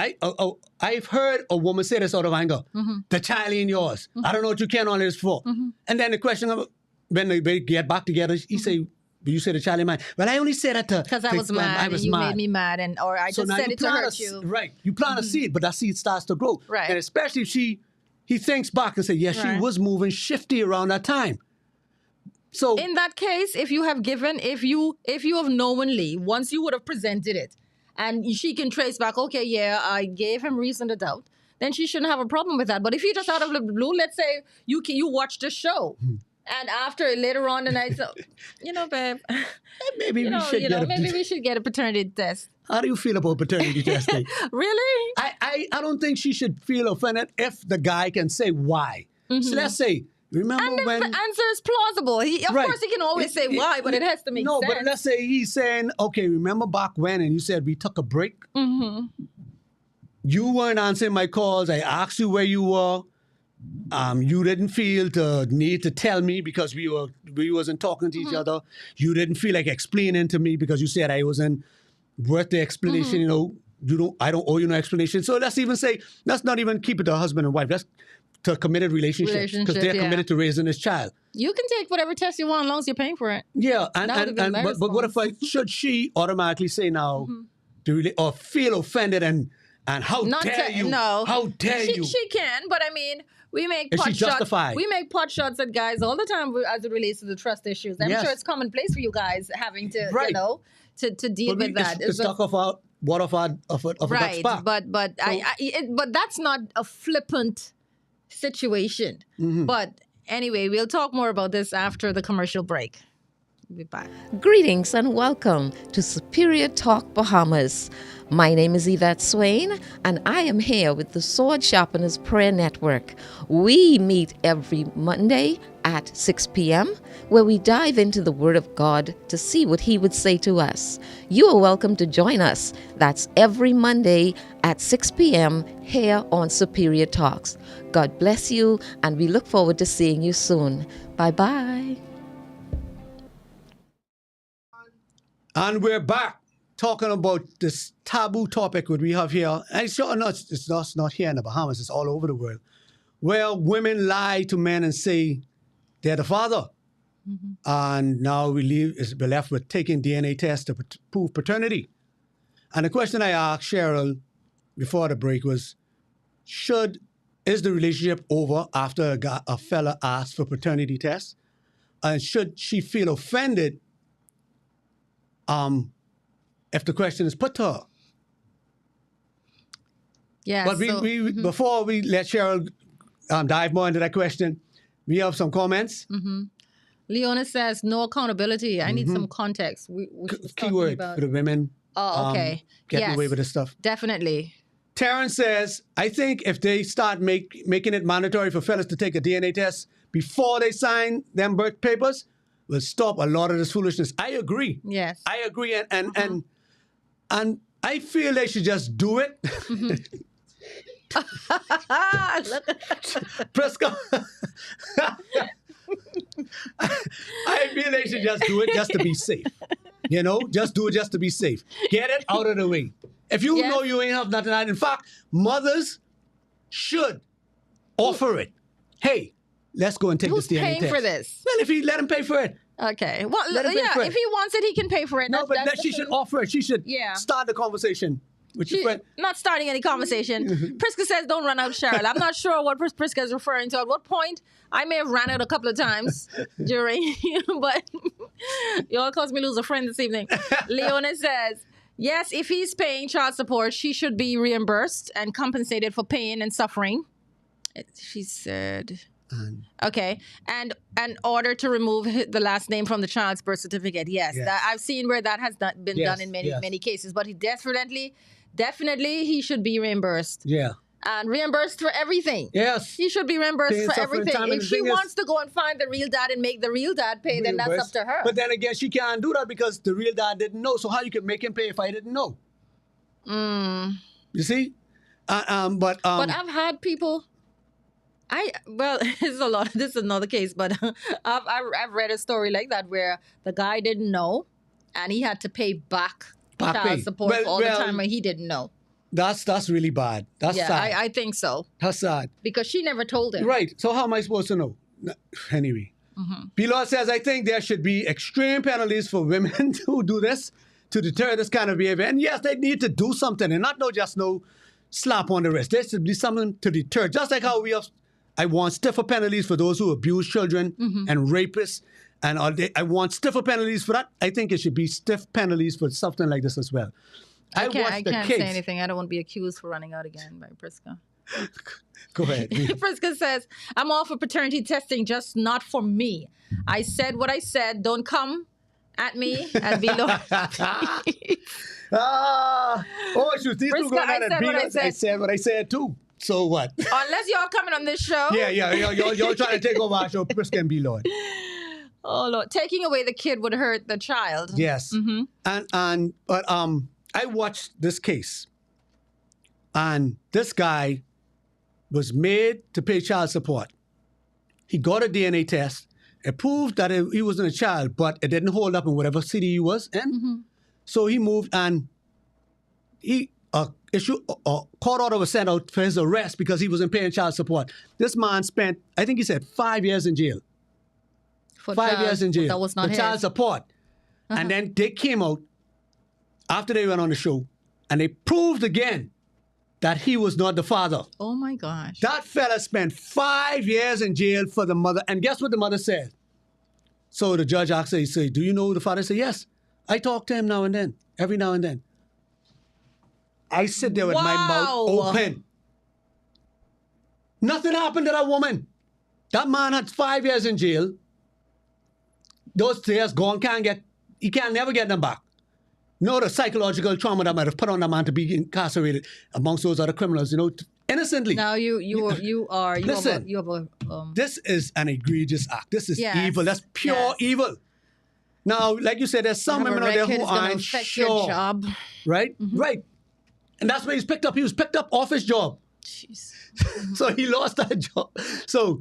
I've heard a woman say this out of anger, the child ain't yours. I don't know what you can on this for. And then the question of when they get back together, he say, you say the child ain't mine. Well, I only said that Because I was mad and you made me mad, or I So just now said you it to plant hurt you. Right. You plant a seed, but that seed starts to grow. Right. And especially if he thinks back and say, yes, Right. she was moving shifty around that time. So In that case, if you have knowingly, once you would have presented it, and she can trace back, okay, yeah, I gave him reason to doubt, then she shouldn't have a problem with that. But if you just out of the blue, let's say you watched the show, and after later on the night, babe, maybe we should get a paternity test. How do you feel about paternity testing? Really? I don't think she should feel offended if the guy can say why. So let's say, remember And if when... the answer is plausible, of Right. course he can always say why, but it has to make sense. No, but let's say he's saying, okay, remember back when, and you said we took a break? You weren't answering my calls. I asked you where you were. You didn't feel the need to tell me because we wasn't talking to each other. You didn't feel like explaining to me because you said I wasn't worth the explanation. I don't owe you no explanation. So let's even say, let's not even keep it to husband and wife. That's to committed relationships because they're committed to raising this child. You can take whatever test you want as long as you're paying for it. Yeah, That would've been my but what if should she automatically say now, or feel offended and how dare you? No. How dare you? She can, but I mean, we make Is she pot shots. justified? We make pot shots at guys all the time as it relates to the trust issues. I'm Yes. sure it's commonplace for you guys having to, Right. to deal with that. It's stuck off our Right, spot. but but that's not a flippant situation. But anyway, we'll talk more about this after the commercial break. We'll be back. Greetings and welcome to Superior Talk Bahamas. My name is Yvette Swain, and I am here with the Sword Sharpeners Prayer Network. We meet every Monday at 6 p.m., where we dive into the Word of God to see what He would say to us. You are welcome to join us. That's every Monday at 6 p.m. here on Superior Talks. God bless you, and we look forward to seeing you soon. Bye-bye. And we're back talking about this taboo topic that we have here. And it's just not here in the Bahamas, it's all over the world, where women lie to men and say they're the father. And now we're left with taking DNA tests to prove paternity. And the question I asked Cheryl before the break was, is the relationship over after a fella asks for paternity tests? And should she feel offended if the question is put to her? Yeah. But before we let Cheryl dive more into that question, we have some comments. Leona says, no accountability. I need some context. We Keyword for the women. Oh, okay. Getting away with this stuff. Definitely. Terrence says, I think if they start making it mandatory for fellas to take a DNA test before they sign them birth papers, will stop a lot of this foolishness. I agree. Yes. I agree. And I feel they should just do it. Prescott. I feel they should just do it just to be safe. Just do it just to be safe. Get it out of the way. If you know you ain't have nothing, in fact, mothers should offer it. Hey, let's go and take Who's this DNA paying test. for this? Well, if he let him pay for it. Okay. Well, Let him pay for it. if he wants it, he can pay for it. No, but she should offer it. She should start the conversation. with your friend. Not starting any conversation. Priska says, don't run out, Cheryl. I'm not sure what Priska is referring to. At what point? I may have ran out a couple of times during, but you all caused me lose a friend this evening. Leona says, yes, if he's paying child support, she should be reimbursed and compensated for pain and suffering. She said, okay, and in order to remove the last name from the child's birth certificate. Yes, Yes. that, I've seen where that has been Yes, done in many yes. many cases. But he definitely he should be reimbursed Yeah. and reimbursed for everything. Yes. He should be reimbursed Pain, for suffering, everything. time, and If the she thing is- wants to go and find the real dad and make the real dad pay, then that's up Reimbursed. to her. But then again, she can't do that because the real dad didn't know. So how you could make him pay if I didn't know? You see? But I've had people. This is a lot. This is another case, but I've read a story like that where the guy didn't know, and he had to pay back Back child pay. support Well, for all the well, time when he didn't know. That's really bad. That's Yeah, sad. I think so That's sad. because she never told him. Right. So how am I supposed to know? Anyway. Pilot says, I think there should be extreme penalties for women who do this to deter this kind of behavior. And yes, they need to do something and not just no slap on the wrist. There should be something to deter. Just like how I want stiffer penalties for those who abuse children and rapists. And I want stiffer penalties for that. I think it should be stiff penalties for something like this as well. I watched the can't case. say anything. I don't want to be accused for running out again by Priska. Go ahead. Priska says, I'm all for paternity testing, just not for me. I said what I said. Don't come at me and be low. Shoot. These two Priska, going I on and said beat what I us. I said. said what I said too. So what? Unless y'all coming on this show. Yeah, y'all trying to take over our show. Priska and B. Lloyd. Oh, Lord. Taking away the kid would hurt the child. Yes. But I watched this case, and this guy was made to pay child support. He got a DNA test. It proved that he wasn't a child, but it didn't hold up in whatever city he was in. So he moved, and he court order was sent out for his arrest because he wasn't paying child support. This man spent, I think he said, 5 years in jail. For 5 child- years in jail That was not for his. child support. And then they came out after they went on the show and they proved again that he was not the father. Oh, my gosh. That fella spent 5 years in jail for the mother. And guess what the mother said? So the judge asked her, he said, do you know who the father? He said, yes. I talk to him now and then, every now and then. I sit there with my mouth Wow. open. Nothing happened to that woman. That man had 5 years in jail. Those years gone, he can never get them back. No, the psychological trauma that might have put on that man to be incarcerated amongst those other criminals, innocently. Now you Listen. have a This is an egregious act. This is Yes. evil. That's pure Yes. evil. Now, like you said, there's some have a women out there record, who it's gonna aren't affect your sure. job. Right? Right. And that's where he's picked up. He was picked up off his job. Jeez. So he lost that job. So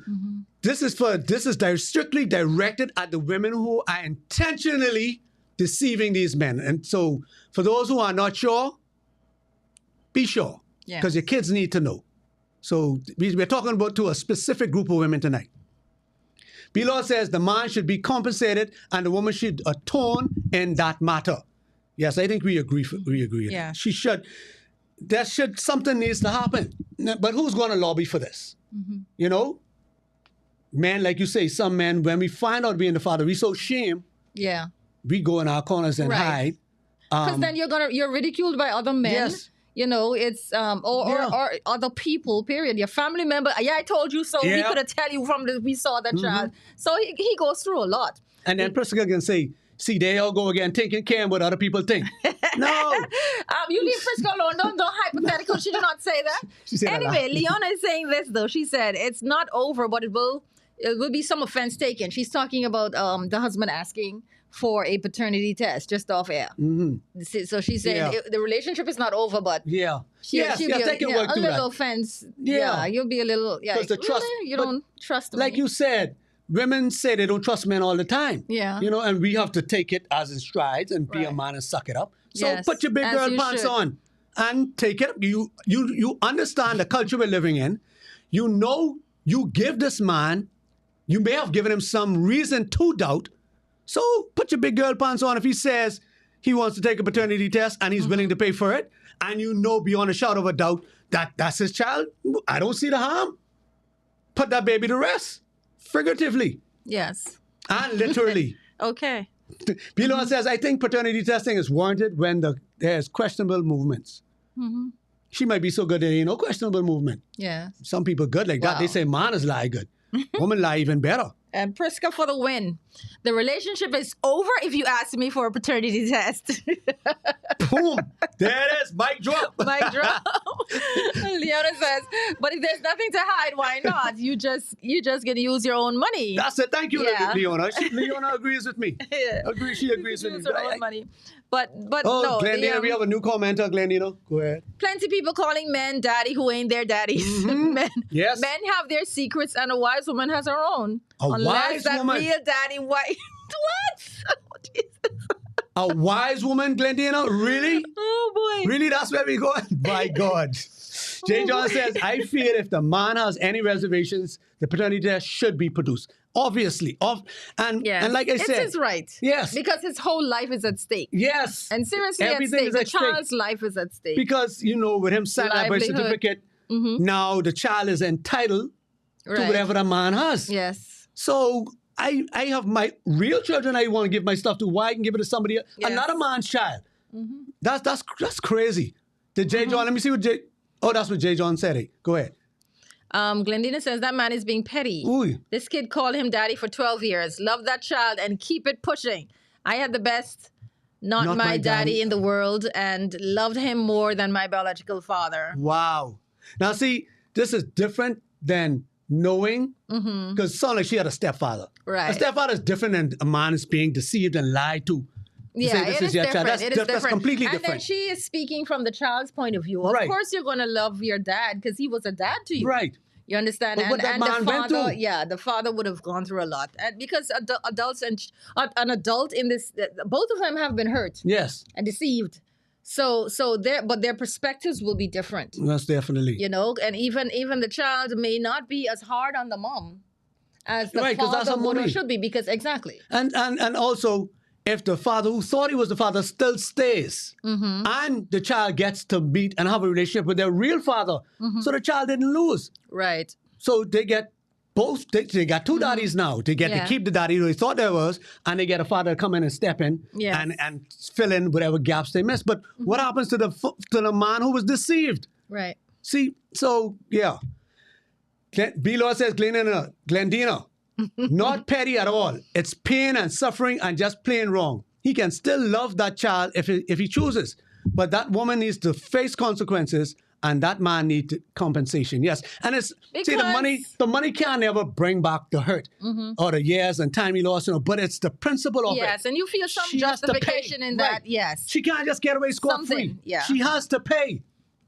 this is strictly directed at the women who are intentionally deceiving these men. And so for those who are not sure, be sure. Yes. Because your kids need to know. So we're talking about to a specific group of women tonight. B-Law says the man should be compensated and the woman should atone in that matter. Yes, I think we agree. We agree. Yeah. She should. Something needs to happen. But who's going to lobby for this? Men, like you say, some men, when we find out being the father, we so shame, Yeah. we go in our corners and Right. hide. Because then you're ridiculed by other men. Yes. It's or other people. Period. Your family member. Yeah, I told you so. We Yeah. could have tell you we saw the child. So he goes through a lot. And then Priscilla can say, see, there y'all go again, thinking care what other people think. No. You leave Prisca alone. Don't hypothetical. She did not say that. She said that Anyway, last. Leona is saying this though. She said it's not over, but it will be some offense taken. She's talking about the husband asking for a paternity test just off air. So she's saying Yeah. the relationship is not over, but Yeah. she'll Yes, be they can work a through little that. offense. Yeah. You'll be a little. Yeah, 'Cause the trust- really? You but don't trust me. Like you said, women say they don't trust men all the time. Yeah. And we have to take it as in strides and be a Right. man and suck it up. So Yes, put your big as girl you pants should. on and take it up. You understand the culture we're living in. You give this man, you may have given him some reason to doubt. So put your big girl pants on if he says he wants to take a paternity test and he's willing to pay for it. and you know beyond a shadow of a doubt that that's his child, I don't see the harm. Put that baby to rest, figuratively Yes. and literally. Okay. Bilon says, I think paternity testing is warranted when there's questionable movements. She might be so good there ain't no questionable movement. Yeah. Some people good like that. They Wow. say man is lie good. Woman lie even better. And Priska for the win. The relationship is over if you ask me for a paternity test. Boom. There it is. Mic drop. Mic drop. Leona says, but if there's nothing to hide, why not? You just gonna use your own money. That's it. Thank you, Yeah. Leona. Leona agrees with me. Yeah. She agrees with me. Use your own money. But Oh, no, Glendina, we have a new commenter, Glendina. Go ahead. plenty people calling men daddy who ain't their daddies. Men, Yes. men have their secrets and a wise woman has her own. A Unless wise that woman? real daddy white. What? Oh, Jesus. A wise woman, Glendina? Really? Oh boy. Really? That's where we going? By God. Jay John says, I feel if the man has any reservations, the paternity test should be produced. Obviously. And like I it's said. his right. Yes. Because his whole life is at stake. Yes. And seriously Everything at stake. is The at stake. child's life is at stake. Because, with him signing that birth Livelihood. certificate, now the child is entitled to Right. whatever the man has. Yes. So I have my real children I want to give my stuff to. Why I can give it to somebody else? Yes. Another man's child. That's crazy. Did Jay John, let me see what that's what Jay John said. Hey, go ahead. Glendina says that man is being petty. Ooh. This kid called him daddy for 12 years. Love that child and keep it pushing. I had the best, not my daddy in the world, and loved him more than my biological father. Wow. Now see, this is different than knowing, because it sounds like she had a stepfather. Right. A stepfather is different than a man is being deceived and lied to. Yeah, say this it is is your different. child. It is That's different. completely and then different. she is speaking from the child's point of view. Of Right. course, you're going to love your dad because he was a dad to you. Right. You understand? But what that and the man went father, through. yeah, the father would have gone through a lot. And because adults and an adult in this, both of them have been hurt Yes. and deceived. So their perspectives will be different. That's definitely. And even the child may not be as hard on the mom as the Right, 'cause that's father her would or mommy. should be, because exactly. And also, if the father who thought he was the father still stays, and the child gets to meet and have a relationship with their real father, so the child didn't lose. Right. So they get both. They got two daddies now. They get Yeah. to keep the daddy who they thought there was, and they get a father to come in and step in Yes. and fill in whatever gaps they missed. But what happens to the man who was deceived? Right. See, so yeah. B-Law says, Glendina, not petty at all. It's pain and suffering and just plain wrong. He can still love that child if he chooses. But that woman needs to face consequences, and that man needs compensation. Yes. And see, the money can never bring back the hurt or the years and time he lost, but it's the principle of it. Yes, and you feel some She has to pay. justification in Right. that. Yes. She can't just get away scot-free. Something, yeah. She has to pay.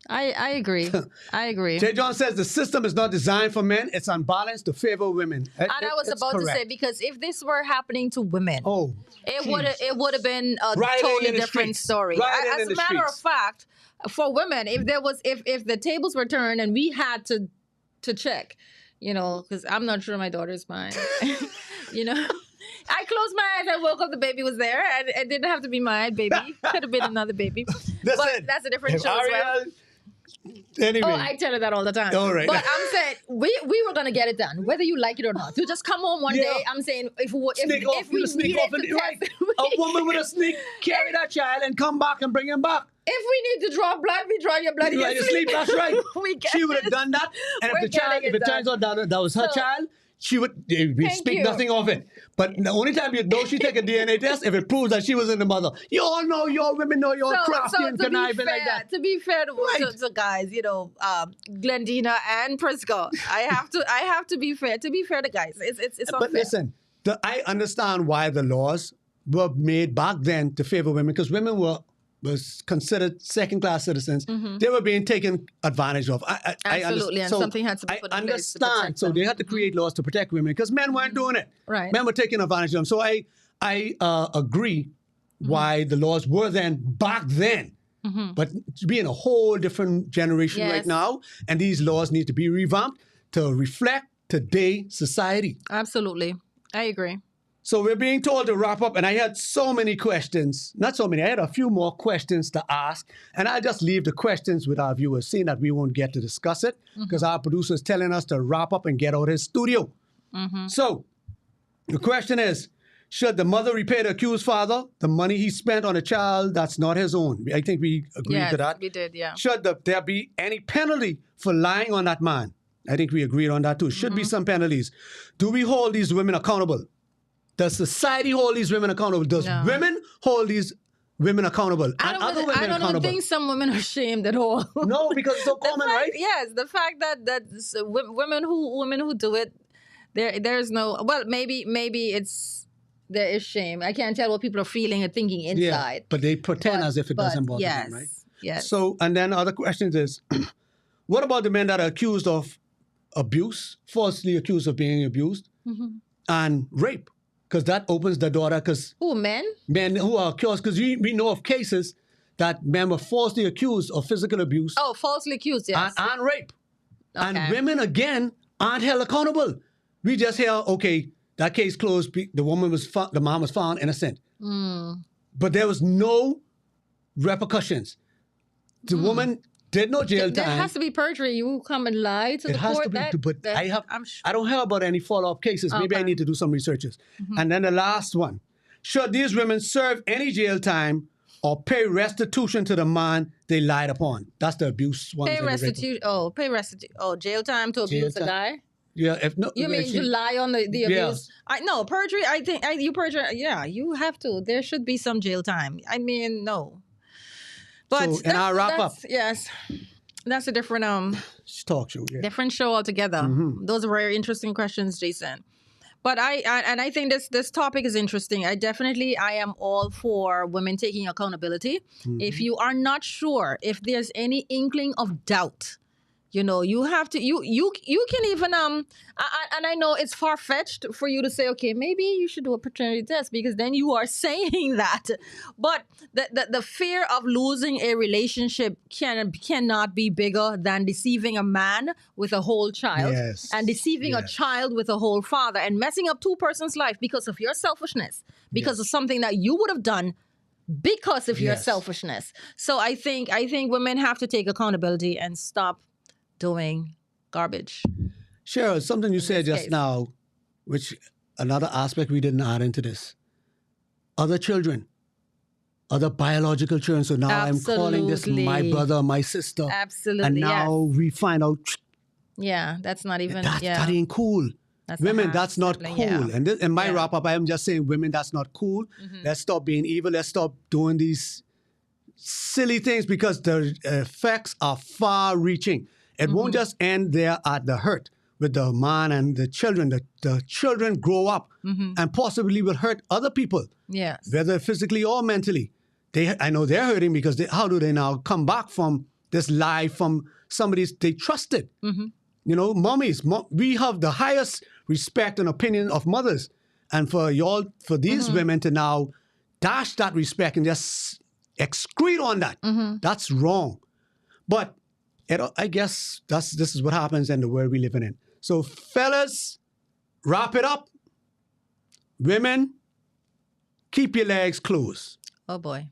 I agree. I agree. Jay John says the system is not designed for men. It's unbalanced to favor women. And I was It's about to say, correct. because if this were happening to women, Oh, it would have been a Rioting totally in the different streets. story. Rioting As in a the matter of streets. fact, for women, if the tables were turned and we had to check, because I'm not sure my daughter's mine, I closed my eyes, I woke up, the baby was there, and it didn't have to be my baby. Could have been another baby. But that's a different If show as well. Ariel- Anyway, Oh, I tell her that all the time. All right. But I'm saying we were gonna get it done, whether you like it or not. You just come home one Yeah. day. I'm saying if sneak off, we sneak needed off, to and right. test, A woman with a sneak carry that child and come back and bring him back. if we need to draw blood, we draw your blood. Right, You sleep. That's right. We get She would have it. done that, and We're if it getting turns out that was her So- child, we Thank speak you. nothing of it. But the only time you know she take a DNA test if it proves that she was in the mother. You all know, your women know you're crafty and to be conniving fair, like that. to be fair to Right. to guys, Glendina and Prisco, I have to be fair. To be fair to guys, it's unfair. But listen, I understand why the laws were made back then to favor women, because women was considered second-class citizens. They were being taken advantage of. I Absolutely, and something had to be put in place to protect understand. So them. they had to create laws to protect women because men weren't doing it. Right. Men were taking advantage of them. So I agree why the laws were then back then. But to be in a whole different generation Yes. right now, and these laws need to be revamped to reflect today's society. Absolutely, I agree. So we're being told to wrap up, and I had so many questions. Not so many. I had a few more questions to ask, and I'll just leave the questions with our viewers, seeing that we won't get to discuss it because our producer's telling us to wrap up and get out of his studio. So the question is, should the mother repay the accused father the money he spent on a child that's not his own? I think we agreed to that. We did, yeah. Should there be any penalty for lying on that man? I think we agreed on that too. Should be some penalties. Do we hold these women accountable? Does society hold these women accountable? Does women hold these women accountable? I don't think some women are shamed at all. No, because it's so common, right? Yes, the fact that women who do it, there's no. Well, maybe there is shame. I can't tell what people are feeling and thinking inside. Yeah, but they pretend as if it doesn't bother them, right? Yes. So, and then other questions is, what about the men that are accused of abuse, falsely accused of being abused, and rape? Because that opens the door. Because who, men? Men who are accused, because we know of cases that men were falsely accused of physical abuse. Oh, falsely accused, yes. And rape. Okay. And women, again, aren't held accountable. We just hear, okay, that case closed, the mom was found innocent. But there was no repercussions. The woman did no jail time. There has to be perjury. You come and lie to the court. I don't hear about any follow-up cases. Maybe I need to do some researches. And then the last one. Should these women serve any jail time or pay restitution to the man they lied upon? That's the abuse one. Pay restitution. Oh, jail time to abuse the guy? Yeah. If no, you mean to lie on the abuse? No, perjury, I think you perjure. Yeah, you have to. There should be some jail time. I mean, no. But so, and I'll wrap up. Yes, that's a different talk show. Yeah. Different show altogether. Those are very interesting questions, Jason. But I think this topic is interesting. I am all for women taking accountability. If you are not sure, if there's any inkling of doubt, you have to you can even and I know it's far-fetched for you to say, okay, maybe you should do a paternity test, because then you are saying that. But the fear of losing a relationship cannot be bigger than deceiving a man with a whole child, and deceiving a child with a whole father, and messing up two persons' life because of your selfishness, because of something that you would have done because of your selfishness. So I think women have to take accountability and stop doing garbage. Cheryl, something you said just now, which another aspect we didn't add into this. Other children, other biological children. So now I'm calling this my brother, my sister. Absolutely. And now we find out. Yeah, that's not even. That ain't cool. Women, that's not cool. Yeah. And in my wrap up, I am just saying, women, that's not cool. Let's stop being evil. Let's stop doing these silly things, because the effects are far reaching. It won't just end there at the hurt with the man and the children. The children grow up and possibly will hurt other people, whether physically or mentally. I know they're hurting, because how do they now come back from this lie from somebody they trusted? Mommies, we have the highest respect and opinion of mothers. And for these women to now dash that respect and just excrete on that, that's wrong. But I guess this is what happens in the world we live in. So fellas, wrap it up. Women, keep your legs closed. Oh boy.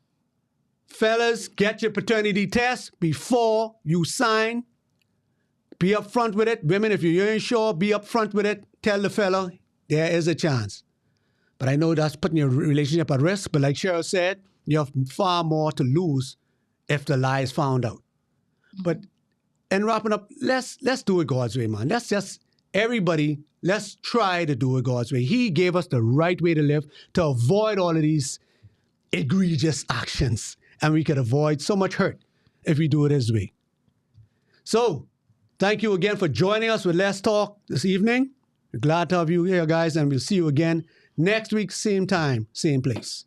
Fellas, get your paternity test before you sign. Be upfront with it. Women, if you're unsure, be upfront with it. Tell the fella there is a chance. But I know that's putting your relationship at risk. But like Cheryl said, you have far more to lose if the lie is found out. But in wrapping up, let's do it God's way, man. Let's try to do it God's way. He gave us the right way to live, to avoid all of these egregious actions. And we could avoid so much hurt if we do it His way. So, thank you again for joining us with Let's Talk this evening. We're glad to have you here, guys, and we'll see you again next week, same time, same place.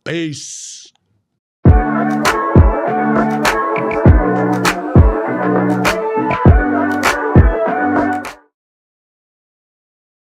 Peace.